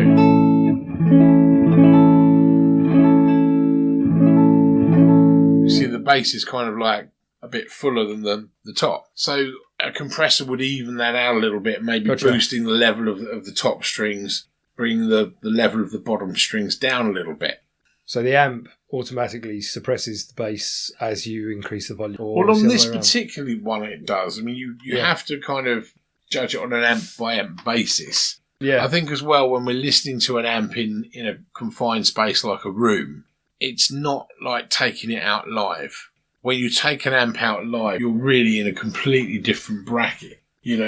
you see the bass is kind of like a bit fuller than the top. So a compressor would even that out a little bit, maybe Gotcha. boosting the level of the top strings, bringing the level of the bottom strings down a little bit. So the amp automatically suppresses the bass as you increase the volume. Or Well, is on it the this other way around? particular one, it does. I mean, you Yeah. have to kind of judge it on an amp by amp basis. Yeah. I think as well, when we're listening to an amp in a confined space like a room, it's not like taking it out live. When you take an amp out live, you're really in a completely different bracket. You know,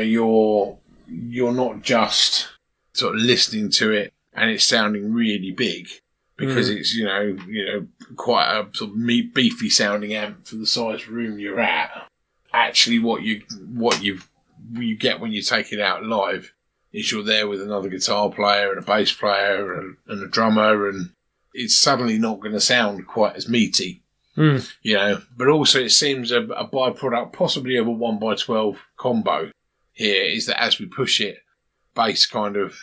you're not just sort of listening to it and it's sounding really big because it's you know quite a sort of beefy sounding amp for the size room you're at. Actually, what you get when you take it out live is you're there with another guitar player and a bass player and a drummer, and it's suddenly not going to sound quite as meaty. You know, but also it seems a byproduct possibly of a 1x12 combo here is that as we push it, bass kind of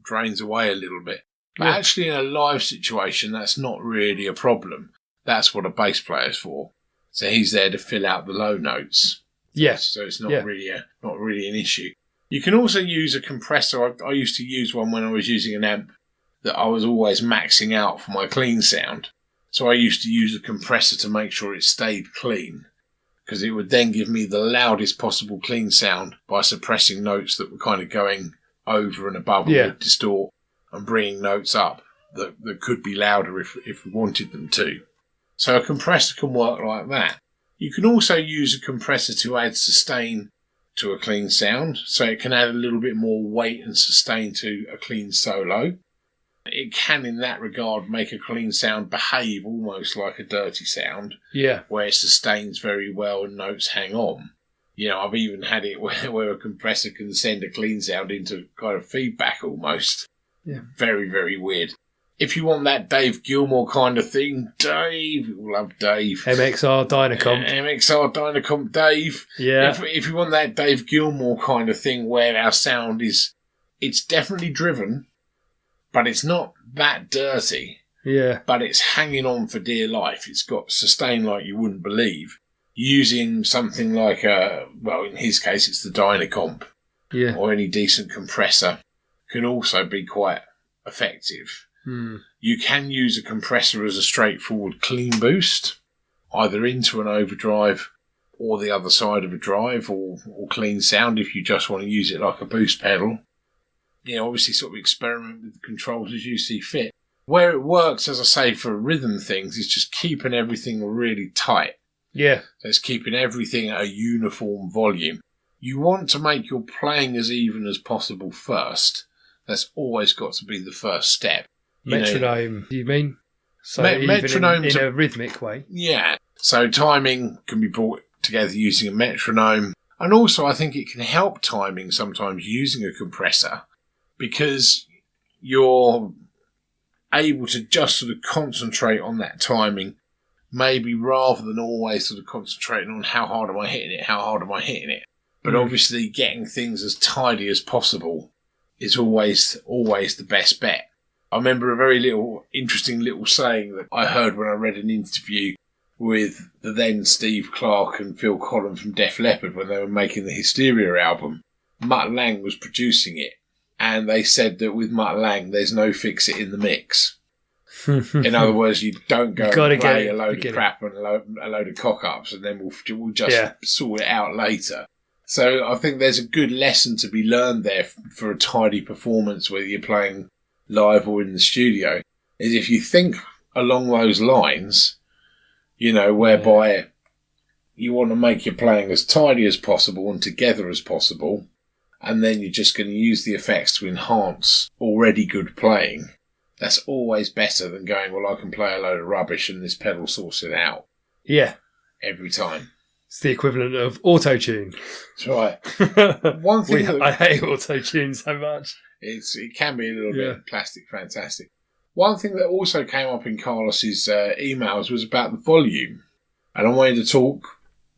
drains away a little bit. But actually in a live situation, that's not really a problem. That's what a bass player's for. So he's there to fill out the low notes. Yes. So it's not really an issue. You can also use a compressor. I used to use one when I was using an amp that I was always maxing out for my clean sound. So I used to use a compressor to make sure it stayed clean, because it would then give me the loudest possible clean sound by suppressing notes that were kind of going over and above and would distort, and bringing notes up that could be louder if we wanted them to. So a compressor can work like that. You can also use a compressor to add sustain to a clean sound, so it can add a little bit more weight and sustain to a clean solo. It can, in that regard, make a clean sound behave almost like a dirty sound, where it sustains very well and notes hang on. You know, I've even had it where a compressor can send a clean sound into kind of feedback almost. Yeah. Very, very weird. If you want that Dave Gilmour kind of thing, Dave, we love Dave. MXR Dynacomp. MXR Dynacomp Dave. Yeah. If you want that Dave Gilmour kind of thing where our sound is, it's definitely driven, but it's not that dirty. Yeah. But it's hanging on for dear life. It's got sustain like you wouldn't believe. Using something like in his case, it's the Dynacomp. Yeah. Or any decent compressor can also be quite effective. You can use a compressor as a straightforward clean boost, either into an overdrive or the other side of a drive, or clean sound if you just want to use it like a boost pedal. You know, obviously sort of experiment with the controls as you see fit. Where it works, as I say, for rhythm things, is just keeping everything really tight. Yeah. So it's keeping everything at a uniform volume. You want to make your playing as even as possible first. That's always got to be the first step. Metronome, do you mean? So metronome in a rhythmic way? Yeah. So timing can be brought together using a metronome. And also I think it can help timing sometimes using a compressor, because you're able to just sort of concentrate on that timing, maybe rather than always sort of concentrating on how hard am I hitting it. But obviously getting things as tidy as possible is always the best bet. I remember a very interesting little saying that I heard when I read an interview with the then Steve Clark and Phil Collen from Def Leppard when they were making the Hysteria album. Mutt Lange was producing it, and they said that with Mutt Lange there's no fix it in the mix. In other words, you don't go and play a load of crap and a load of cock-ups, and then we'll just sort it out later. So I think there's a good lesson to be learned there for a tidy performance, whether you're playing live or in the studio, is if you think along those lines, you know, whereby you want to make your playing as tidy as possible and together as possible, and then you're just going to use the effects to enhance already good playing. That's always better than going, well, I can play a load of rubbish and this pedal sorts it out. Yeah. Every time. It's the equivalent of auto-tune. That's right. One thing I hate auto-tune so much. It can be a little bit plastic fantastic. One thing that also came up in Carlos's emails was about the volume. And I wanted to talk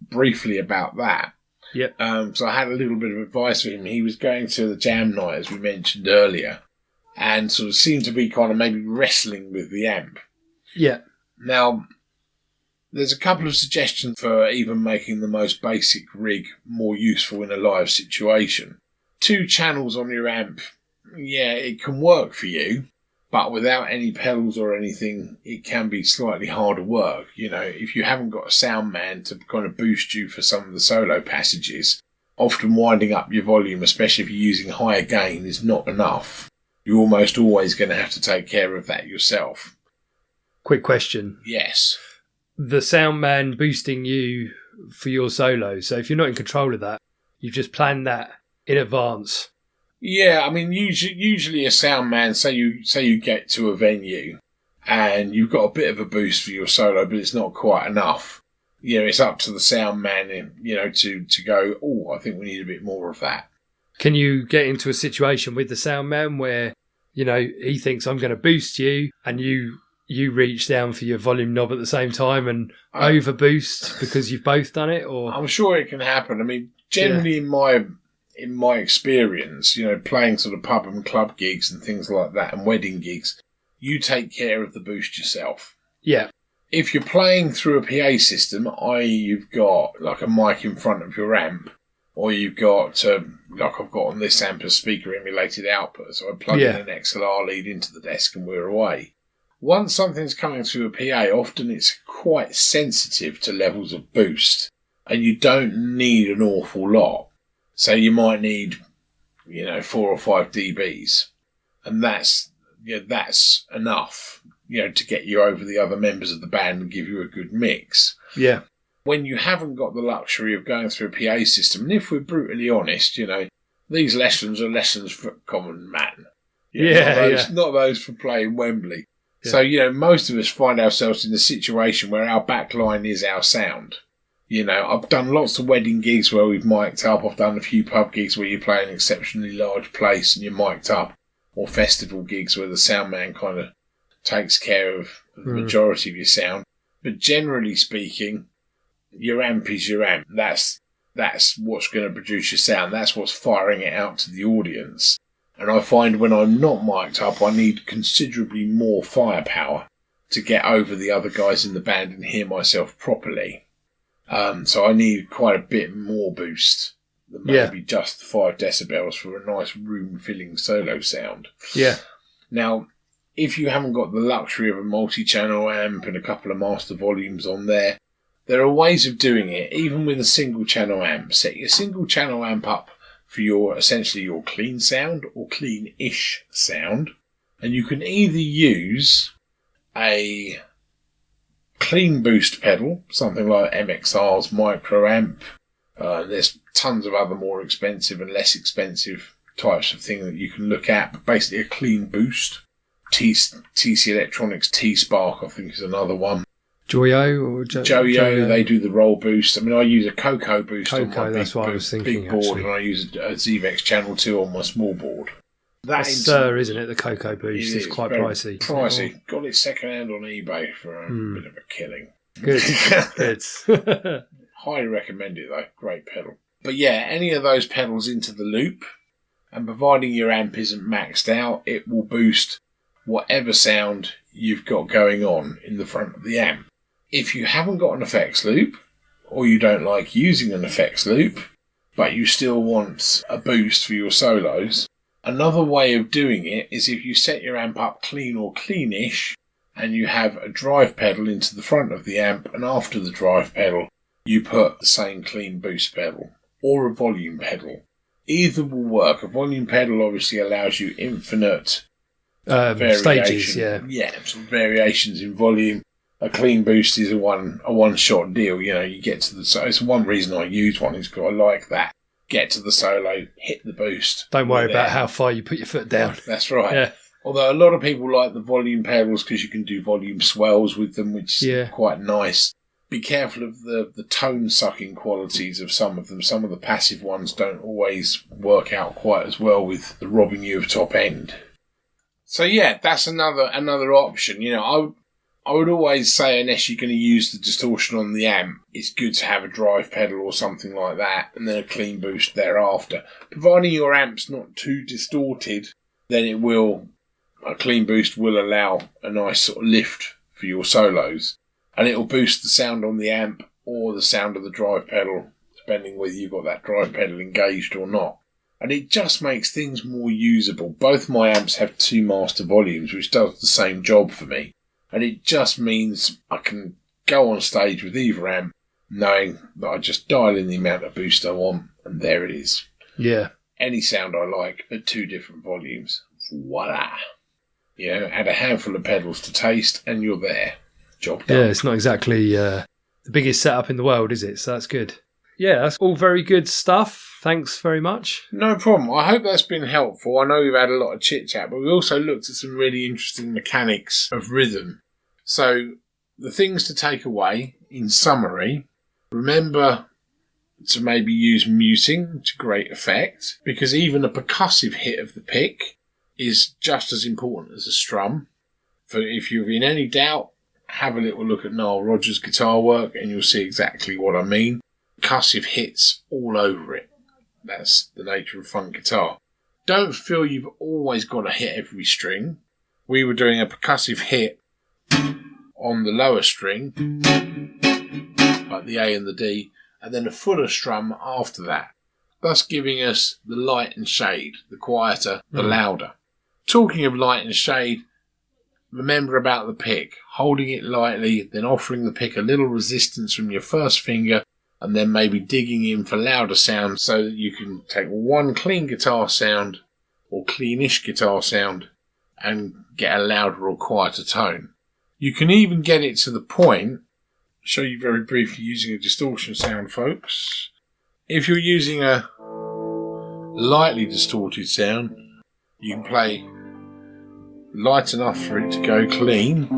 briefly about that. Yep. So I had a little bit of advice for him. He was going to the jam night, as we mentioned earlier, and sort of seemed to be kind of maybe wrestling with the amp. Yeah. Now, There's a couple of suggestions for even making the most basic rig more useful in a live situation. 2 channels on your amp, yeah, it can work for you, but without any pedals or anything, it can be slightly harder work. You know, if you haven't got a sound man to kind of boost you for some of the solo passages, often winding up your volume, especially if you're using higher gain, is not enough. You're almost always going to have to take care of that yourself. Quick question. Yes. The sound man boosting you for your solo. So if you're not in control of that, you've just planned that in advance. Yeah, I mean, usually a sound man, say you get to a venue and you've got a bit of a boost for your solo, but it's not quite enough. You know, it's up to the sound man, you know, to go, oh, I think we need a bit more of that. Can you get into a situation with the sound man where, you know, he thinks I'm going to boost you and you reach down for your volume knob at the same time and over boost because you've both done it? Or I'm sure it can happen. I mean, generally in my experience, you know, playing sort of pub and club gigs and things like that and wedding gigs, you take care of the boost yourself. Yeah. If you're playing through a PA system, i.e. you've got like a mic in front of your amp, or you've got, like I've got on this amp, a speaker emulated output, so I plug in an XLR lead into the desk and we're away. Once something's coming through a PA, often it's quite sensitive to levels of boost, and you don't need an awful lot. So you might need, you know, 4 or 5 dBs, and that's enough, you know, to get you over the other members of the band and give you a good mix. Yeah. When you haven't got the luxury of going through a PA system, and if we're brutally honest, you know, these lessons are lessons for common man. Not those for playing Wembley. Yeah. So, you know, most of us find ourselves in a situation where our back line is our sound. You know, I've done lots of wedding gigs where we've mic'd up. I've done a few pub gigs where you play an exceptionally large place and you're mic'd up. Or festival gigs where the sound man kind of takes care of the majority of your sound. But generally speaking, your amp is your amp. That's what's going to produce your sound. That's what's firing it out to the audience. And I find when I'm not mic'd up, I need considerably more firepower to get over the other guys in the band and hear myself properly. So I need quite a bit more boost than maybe just 5 decibels for a nice room-filling solo sound. Yeah. Now, if you haven't got the luxury of a multi-channel amp and a couple of master volumes on there, there are ways of doing it, even with a single-channel amp. Set your single-channel amp up for essentially your clean sound or clean-ish sound, and you can either use a clean boost pedal, something like MXR's micro amp. There's tons of other more expensive and less expensive types of thing that you can look at, but basically a clean boost. TC Electronics T-Spark, I think, is another one. Joyo, they do the roll boost. I mean, I use a Coco boost on my big board, actually. and I use a Zvex Channel 2 on my small board. That's isn't it? The Coco boost is quite pricey. Pricey. Got it second hand on eBay for a bit of a killing. Good. Highly recommend it though. Great pedal. But yeah, any of those pedals into the loop, and providing your amp isn't maxed out, it will boost whatever sound you've got going on in the front of the amp. If you haven't got an effects loop, or you don't like using an effects loop, but you still want a boost for your solos, another way of doing it is if you set your amp up clean or cleanish, and you have a drive pedal into the front of the amp, and after the drive pedal, you put the same clean boost pedal, or a volume pedal. Either will work. A volume pedal obviously allows you infinite stages, some variations in volume. A clean boost is a one-shot deal. You know, you get to the so it's one reason I use one is because I like that. Get to the solo, hit the boost. Don't worry about how far you put your foot down. That's right. Yeah. Although a lot of people like the volume pedals because you can do volume swells with them, which is quite nice. Be careful of the tone-sucking qualities of some of them. Some of the passive ones don't always work out quite as well with the robbing you of top end. So yeah, that's another option. You know, I would always say, unless you're going to use the distortion on the amp, it's good to have a drive pedal or something like that, and then a clean boost thereafter. Providing your amp's not too distorted, then a clean boost will allow a nice sort of lift for your solos. and it'll boost the sound on the amp or the sound of the drive pedal, depending whether you've got that drive pedal engaged or not. And it just makes things more usable. Both my amps have 2 master volumes, which does the same job for me. And it just means I can go on stage with either amp, knowing that I just dial in the amount of boost I want, and there it is. Yeah. Any sound I like at 2 different volumes. Voila. Add a handful of pedals to taste, and you're there. Job done. Yeah, it's not exactly the biggest setup in the world, is it? So that's good. Yeah, that's all very good stuff. Thanks very much. No problem. I hope that's been helpful. I know we've had a lot of chit-chat, but we also looked at some really interesting mechanics of rhythm. So the things to take away, in summary, remember to maybe use muting to great effect, because even a percussive hit of the pick is just as important as a strum. For if you're in any doubt, have a little look at Nile Rodgers' guitar work and you'll see exactly what I mean. Percussive hits all over it. That's the nature of funk guitar. Don't feel you've always got to hit every string. We were doing a percussive hit on the lower string, like the A and the D, and then a fuller strum after that, thus giving us the light and shade, the quieter, the louder. Talking of light and shade, remember about the pick, holding it lightly, then offering the pick a little resistance from your first finger, and then maybe digging in for louder sound so that you can take one clean guitar sound, or cleanish guitar sound, and get a louder or quieter tone. You can even get it to the point, show you very briefly using a distortion sound, folks. If you're using a lightly distorted sound, you can play light enough for it to go clean.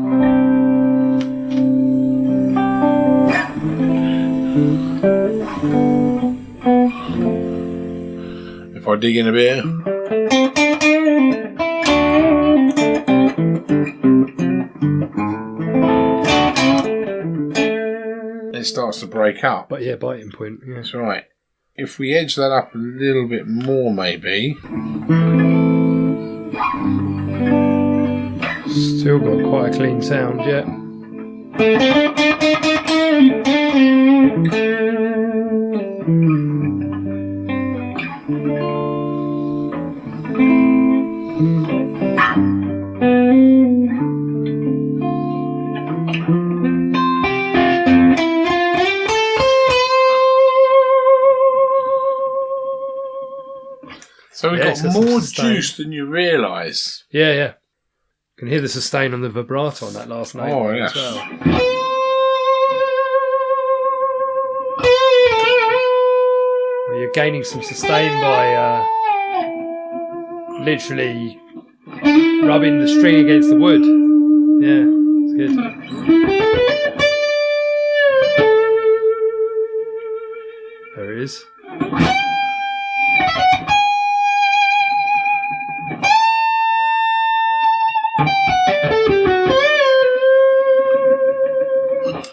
If I dig in a bit, it starts to break up. But yeah, biting point. Yeah. That's right. If we edge that up a little bit more, maybe. Still got quite a clean sound, yeah. So we've got more juice than you realise. Yeah, yeah. Can hear the sustain on the vibrato on that last note yes. as well. Well, you're gaining some sustain by literally rubbing the string against the wood. Yeah, it's good. There it is.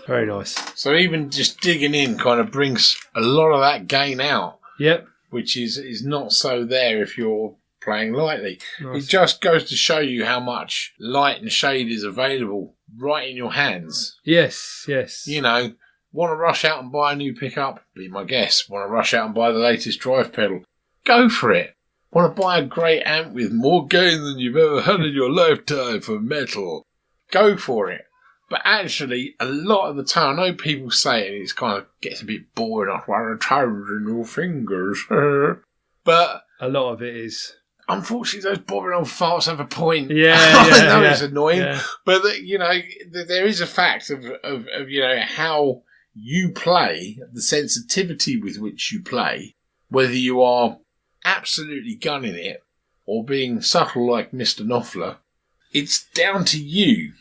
Very nice. So even just digging in kind of brings a lot of that gain out. Yep. Which is not so there if you're playing lightly. Nice. It just goes to show you how much light and shade is available right in your hands. Yes, yes. You know, want to rush out and buy a new pickup? Be my guest. Want to rush out and buy the latest drive pedal? Go for it. Want to buy a great amp with more gain than you've ever had in your lifetime for metal? Go for it. But actually, a lot of the time, I know people say it, it's kind of gets a bit boring. I want to toes in your fingers. But a lot of it is. Unfortunately, those boring old farts have a point. Yeah, I know yeah, it's annoying, yeah. but you know, there is a fact of you know how you play, the sensitivity with which you play, whether you are absolutely gunning it or being subtle like Mr. Knopfler. It's down to you.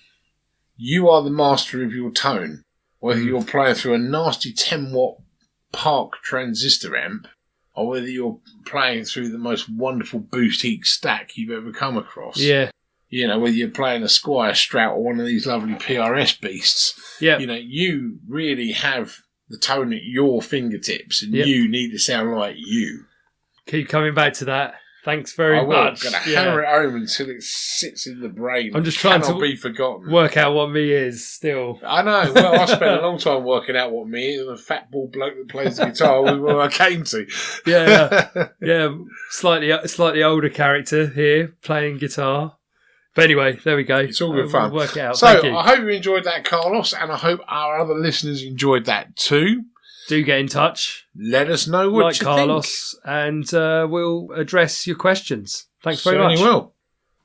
You are the master of your tone. Whether you're playing through a nasty 10-watt Park transistor amp, or whether you're playing through the most wonderful boutique stack you've ever come across. Yeah. You know, whether you're playing a Squire Strat or one of these lovely PRS beasts. Yeah. You know, you really have the tone at your fingertips, and Yep. you need to sound like you. Keep coming back to that. Thanks very much. I'm going to hammer it home until it sits in the brain. I'm just trying to be forgotten. Work out what me is still. I know. Well, I spent a long time working out what me is. I'm a fat bald bloke that plays the guitar was where I came to. Yeah. Slightly older character here playing guitar. But anyway, there we go. It's all good fun. We'll work it out. So Thank you. I hope you enjoyed that, Carlos, and I hope our other listeners enjoyed that too. Do get in touch. Let us know what you Carlos, and we'll address your questions. Thanks very Certainly much. Will.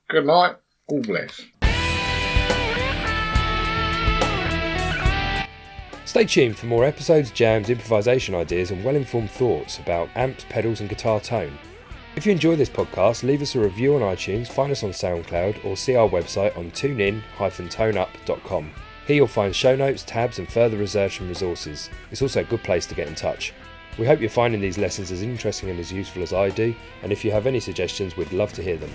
Good night. All bless. Stay tuned for more episodes, jams, improvisation ideas, and well-informed thoughts about amps, pedals, and guitar tone. If you enjoy this podcast, leave us a review on iTunes, find us on SoundCloud, or see our website on tunein-toneup.com. Here you'll find show notes, tabs, and further research and resources. It's also a good place to get in touch. We hope you're finding these lessons as interesting and as useful as I do, and if you have any suggestions, we'd love to hear them.